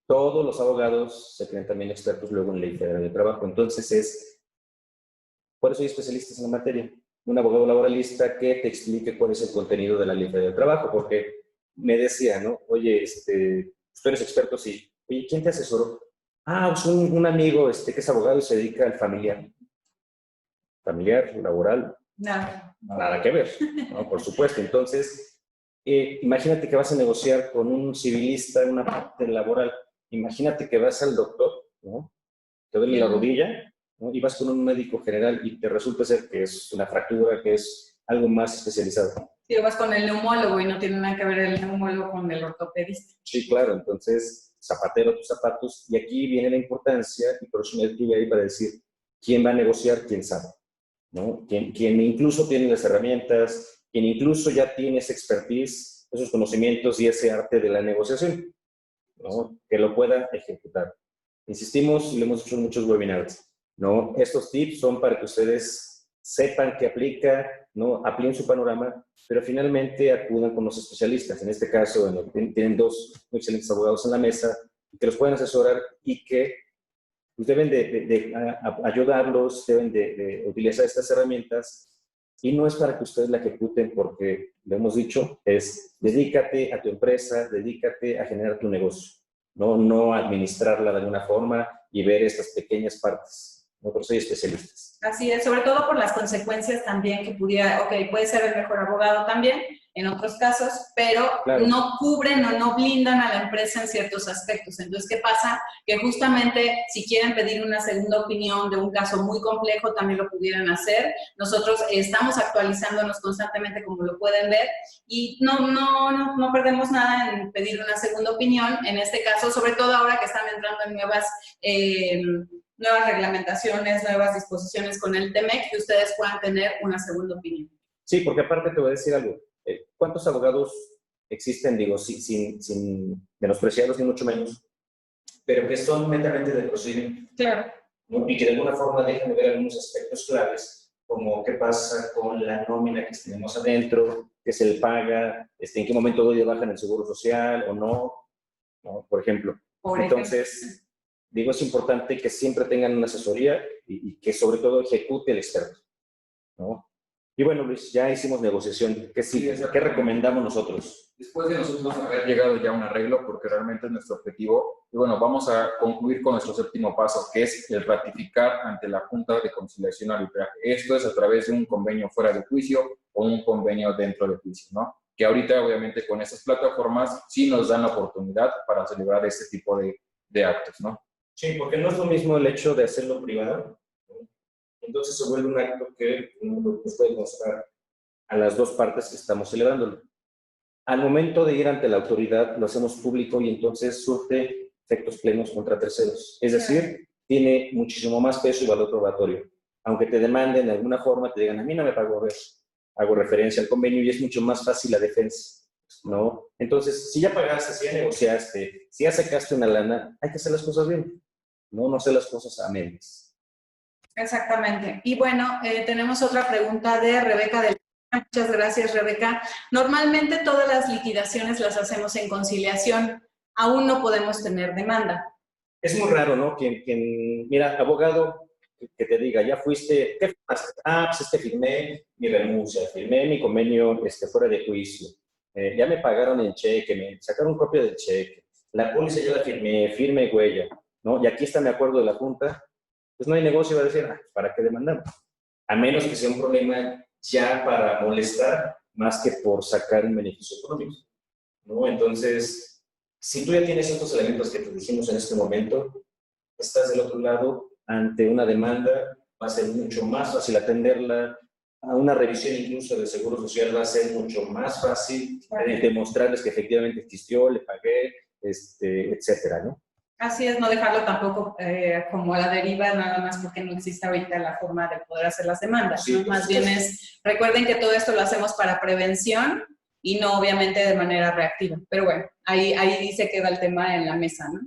Todos los abogados se creen también expertos luego en ley federal de trabajo. Entonces por eso hay especialistas en la materia. Un abogado laboralista que te explique cuál es el contenido de la ley federal de trabajo, porque me decía, ¿no? Oye, tú eres experto, sí. Oye, ¿quién te asesoró? Ah, pues un amigo que es abogado y se dedica al familiar. Familiar, laboral, nada que ver, ¿no? Por supuesto. Entonces, imagínate que vas a negociar con un civilista en una parte laboral. Imagínate que vas al doctor, ¿no? Te duele la rodilla, ¿no? Y vas con un médico general y te resulta ser que es una fractura, que es algo más especializado. Si vas con el neumólogo y no tiene nada que ver el neumólogo con el ortopedista. Sí, claro. Entonces, zapatero tus zapatos. Y aquí viene la importancia, y por eso me detuve ahí para decir, ¿quién va a negociar? ¿Quién sabe? ¿No? Quien incluso tiene las herramientas, quien incluso ya tiene esa expertise, esos conocimientos y ese arte de la negociación, ¿no? Que lo pueda ejecutar. Insistimos, y lo hemos hecho en muchos webinars, ¿no? Estos tips son para que ustedes sepan qué aplica, ¿no? Apliquen su panorama, pero finalmente acudan con los especialistas. En este caso, tienen dos muy excelentes abogados en la mesa que los pueden asesorar y que pues deben de ayudarlos, deben de utilizar estas herramientas, y no es para que ustedes la ejecuten porque, lo hemos dicho, es dedícate a tu empresa, dedícate a generar tu negocio, no a administrarla de alguna forma y ver estas pequeñas partes. Nosotros soy especialistas. Así es, sobre todo por las consecuencias también que pudiera, puede ser el mejor abogado también en otros casos, pero claro, no cubren o no blindan a la empresa en ciertos aspectos. Entonces, ¿qué pasa? Que justamente si quieren pedir una segunda opinión de un caso muy complejo, también lo pudieran hacer. Nosotros estamos actualizándonos constantemente, como lo pueden ver, y no perdemos nada en pedir una segunda opinión. En este caso, sobre todo ahora que están entrando en nuevas reglamentaciones, nuevas disposiciones con el TEMEC, que ustedes puedan tener una segunda opinión. Sí, porque aparte te voy a decir algo. ¿Cuántos abogados existen, digo, sin menospreciarlos ni mucho menos, pero que son netamente de procedimiento? Claro. ¿No? Y que de alguna forma dejan de ver algunos aspectos claves, como qué pasa con la nómina que tenemos adentro, qué se le paga, en qué momento doy de baja en el seguro social o no, ¿no? Por ejemplo. Entonces, digo, es importante que siempre tengan una asesoría y que sobre todo ejecute el experto, ¿no? Y bueno, Luis, ya hicimos negociación. ¿Qué sigue? ¿Qué recomendamos nosotros? Después de nosotros haber llegado ya a un arreglo, porque realmente es nuestro objetivo, y bueno, vamos a concluir con nuestro séptimo paso, que es el ratificar ante la Junta de Conciliación y Arbitraje. Esto es a través de un convenio fuera de juicio o un convenio dentro de juicio, ¿no? Que ahorita, obviamente, con estas plataformas sí nos dan la oportunidad para celebrar este tipo de actos, ¿no? Sí, porque no es lo mismo el hecho de hacerlo privado, ¿no? Entonces se vuelve un acto que no puede mostrar a las dos partes que estamos celebrándolo. Al momento de ir ante la autoridad, lo hacemos público y entonces surte efectos plenos contra terceros. Es decir, tiene muchísimo más peso y valor probatorio. Aunque te demanden de alguna forma, te digan, a mí no me pagó, hago referencia al convenio y es mucho más fácil la defensa, ¿no? Entonces, si ya pagaste, si ya negociaste, si ya sacaste una lana, hay que hacer las cosas bien, no hacer las cosas a medias. Exactamente. Y bueno, tenemos otra pregunta de Rebeca del... Muchas gracias, Rebeca. Normalmente todas las liquidaciones las hacemos en conciliación. Aún no podemos tener demanda. Es muy raro, ¿no? Mira, abogado, que te diga, ya fuiste, ¿qué firmaste? Pues firmé mi renuncia, firmé mi convenio fuera de juicio. Ya me pagaron el cheque, me sacaron copia del cheque. La póliza ya la firmé huella, ¿no? Y aquí está mi acuerdo de la Junta. Pues no hay negocio, va a decir, ¿para qué demandamos? A menos que sea un problema ya para molestar más que por sacar un beneficio económico, ¿no? Entonces, si tú ya tienes estos elementos que te dijimos en este momento, estás del otro lado ante una demanda, va a ser mucho más fácil atenderla, a una revisión incluso del Seguro Social va a ser mucho más fácil demostrarles que efectivamente existió, le pagué, etcétera, ¿no? Así es, no dejarlo tampoco como a la deriva, nada más porque no existe ahorita la forma de poder hacer las demandas, sí, ¿no? Más bien recuerden que todo esto lo hacemos para prevención y no obviamente de manera reactiva. Pero bueno, ahí se queda el tema en la mesa, ¿no?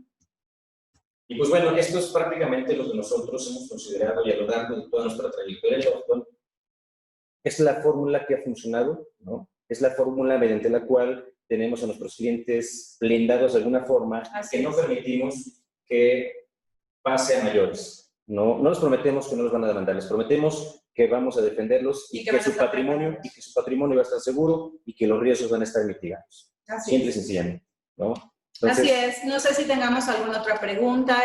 Y pues bueno, esto es prácticamente lo que nosotros hemos considerado y a lo largo de toda nuestra trayectoria en Lofton. Es la fórmula que ha funcionado, ¿no? Es la fórmula mediante la cual tenemos a nuestros clientes blindados de alguna forma, que no permitimos que pase a mayores. No les prometemos que no los van a demandar, les prometemos que vamos a defenderlos y que su patrimonio va a estar seguro y que los riesgos van a estar mitigados. Simple y sencillamente, ¿no? Entonces, así es. No sé si tengamos alguna otra pregunta.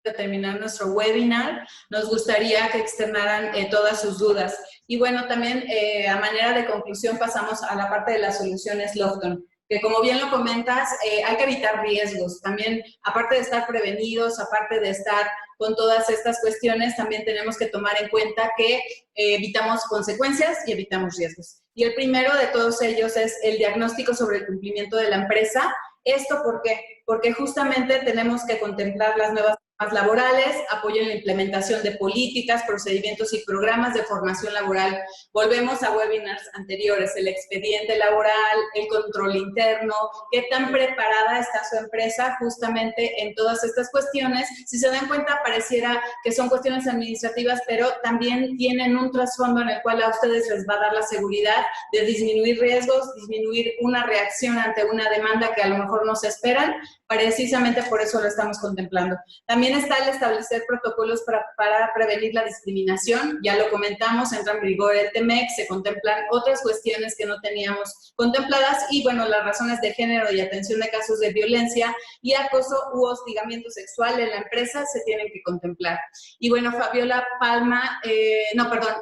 De terminar nuestro webinar, nos gustaría que externaran todas sus dudas. Y bueno, también a manera de conclusión pasamos a la parte de las soluciones Lofton, que como bien lo comentas, hay que evitar riesgos. También, aparte de estar prevenidos, aparte de estar con todas estas cuestiones, también tenemos que tomar en cuenta que evitamos consecuencias y evitamos riesgos. Y el primero de todos ellos es el diagnóstico sobre el cumplimiento de la empresa. ¿Esto por qué? Porque justamente tenemos que contemplar las nuevas formas laborales, apoyo en la implementación de políticas, procedimientos y programas de formación laboral. Volvemos a webinars anteriores, el expediente laboral, el control interno, qué tan preparada está su empresa justamente en todas estas cuestiones. Si se dan cuenta, pareciera que son cuestiones administrativas, pero también tienen un trasfondo en el cual a ustedes les va a dar la seguridad de disminuir riesgos, disminuir una reacción ante una demanda que a lo mejor no se esperan. Precisamente por eso lo estamos contemplando. También está el establecer protocolos para prevenir la discriminación. Ya lo comentamos, entra en vigor el TEMEC, se contemplan otras cuestiones que no teníamos contempladas y, bueno, las razones de género y atención de casos de violencia y acoso u hostigamiento sexual en la empresa se tienen que contemplar. Y, bueno,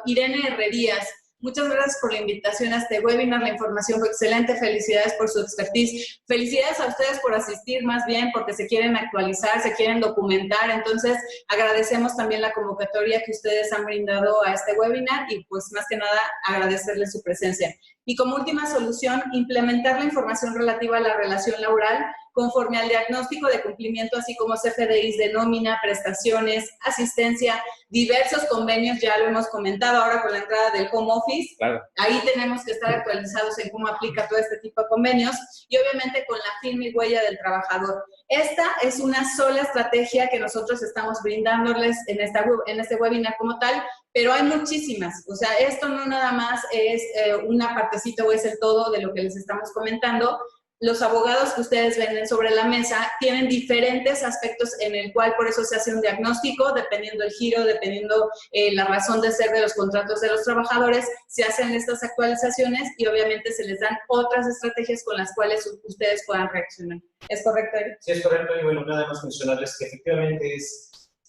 Irene Herrerías. Muchas gracias por la invitación a este webinar, la información fue excelente, felicidades por su expertise, felicidades a ustedes por asistir más bien porque se quieren actualizar, se quieren documentar, entonces agradecemos también la convocatoria que ustedes han brindado a este webinar y pues más que nada agradecerles su presencia. Y como última solución, implementar la información relativa a la relación laboral conforme al diagnóstico de cumplimiento, así como CFDIs de nómina, prestaciones, asistencia, diversos convenios, ya lo hemos comentado ahora con la entrada del home office. Claro. Ahí tenemos que estar actualizados en cómo aplica todo este tipo de convenios y obviamente con la firma y huella del trabajador. Esta es una sola estrategia que nosotros estamos brindándoles en este webinar como tal, pero hay muchísimas. O sea, esto no nada más es una partecita o es el todo de lo que les estamos comentando, los abogados que ustedes ven sobre la mesa tienen diferentes aspectos en el cual por eso se hace un diagnóstico, dependiendo el giro, dependiendo la razón de ser de los contratos de los trabajadores, se hacen estas actualizaciones y obviamente se les dan otras estrategias con las cuales ustedes puedan reaccionar. ¿Es correcto, Eric? Sí, es correcto. Y bueno, nada más mencionarles que efectivamente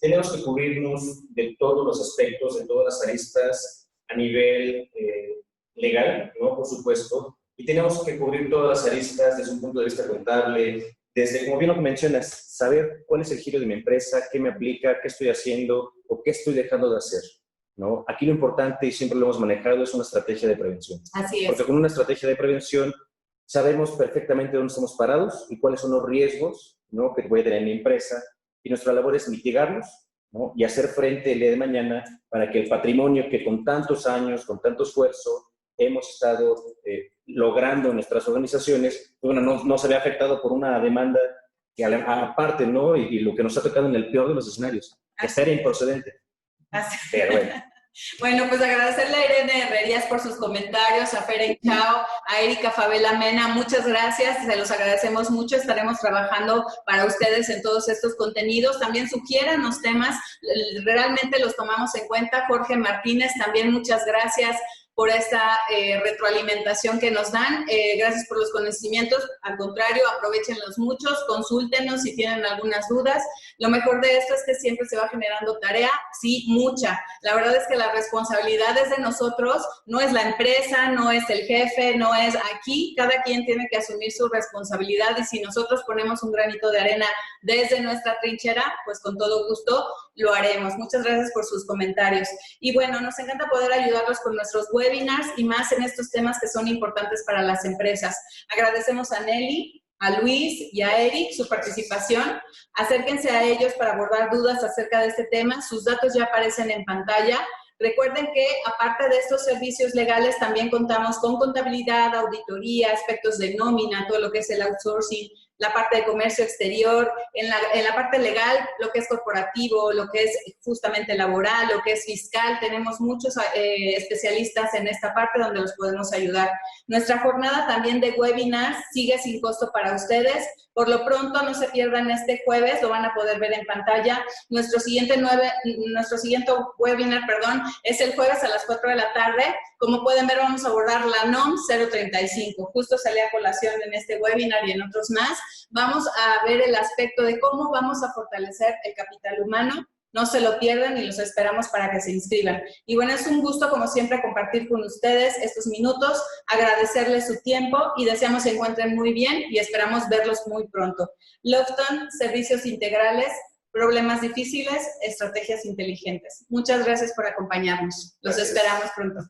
tenemos que cubrirnos de todos los aspectos, de todas las aristas a nivel legal, ¿no? Por supuesto. Y tenemos que cubrir todas las aristas desde un punto de vista contable, desde, como bien lo mencionas, saber cuál es el giro de mi empresa, qué me aplica, qué estoy haciendo o qué estoy dejando de hacer, ¿no? Aquí lo importante, y siempre lo hemos manejado, es una estrategia de prevención. Así es. Porque con una estrategia de prevención sabemos perfectamente dónde estamos parados y cuáles son los riesgos, ¿no?, que voy a tener en mi empresa, y nuestra labor es mitigarlos, ¿no?, y hacer frente el día de mañana para que el patrimonio que con tantos años, con tanto esfuerzo, hemos estado logrando en nuestras organizaciones, bueno, no se ve afectado por una demanda que aparte, ¿no? Y lo que nos ha tocado en el peor de los escenarios, que sería improcedente. Pero bueno. Bueno, pues agradecerle a Irene Herrerías por sus comentarios, a Feren Chao, a Erika Favela Mena, muchas gracias, se los agradecemos mucho, estaremos trabajando para ustedes en todos estos contenidos, también sugieran los temas, realmente los tomamos en cuenta. Jorge Martínez, también muchas gracias por esta retroalimentación que nos dan. Gracias por los conocimientos. Al contrario, aprovechenlos muchos, consúltenos si tienen algunas dudas. Lo mejor de esto es que siempre se va generando tarea, sí, mucha. La verdad es que la responsabilidad es de nosotros, no es la empresa, no es el jefe, no es aquí. Cada quien tiene que asumir su responsabilidad y si nosotros ponemos un granito de arena desde nuestra trinchera, pues con todo gusto lo haremos. Muchas gracias por sus comentarios. Y bueno, nos encanta poder ayudarlos con nuestros webinars y más en estos temas que son importantes para las empresas. Agradecemos a Nelly, a Luis y a Eric su participación. Acérquense a ellos para abordar dudas acerca de este tema. Sus datos ya aparecen en pantalla. Recuerden que, aparte de estos servicios legales, también contamos con contabilidad, auditoría, aspectos de nómina, todo lo que es el outsourcing, la parte de comercio exterior, en la parte legal, lo que es corporativo, lo que es justamente laboral, lo que es fiscal. Tenemos muchos especialistas en esta parte donde los podemos ayudar. Nuestra jornada también de webinars sigue sin costo para ustedes. Por lo pronto, no se pierdan este jueves, lo van a poder ver en pantalla. Nuestro siguiente webinar, es el jueves a las 4 de la tarde. Como pueden ver, vamos a abordar la NOM 035. Justo sale a colación en este webinar y en otros más. Vamos a ver el aspecto de cómo vamos a fortalecer el capital humano. No se lo pierdan y los esperamos para que se inscriban. Y bueno, es un gusto, como siempre, compartir con ustedes estos minutos, agradecerles su tiempo y deseamos se encuentren muy bien y esperamos verlos muy pronto. Lofton, servicios integrales, problemas difíciles, estrategias inteligentes. Muchas gracias por acompañarnos. Los esperamos pronto.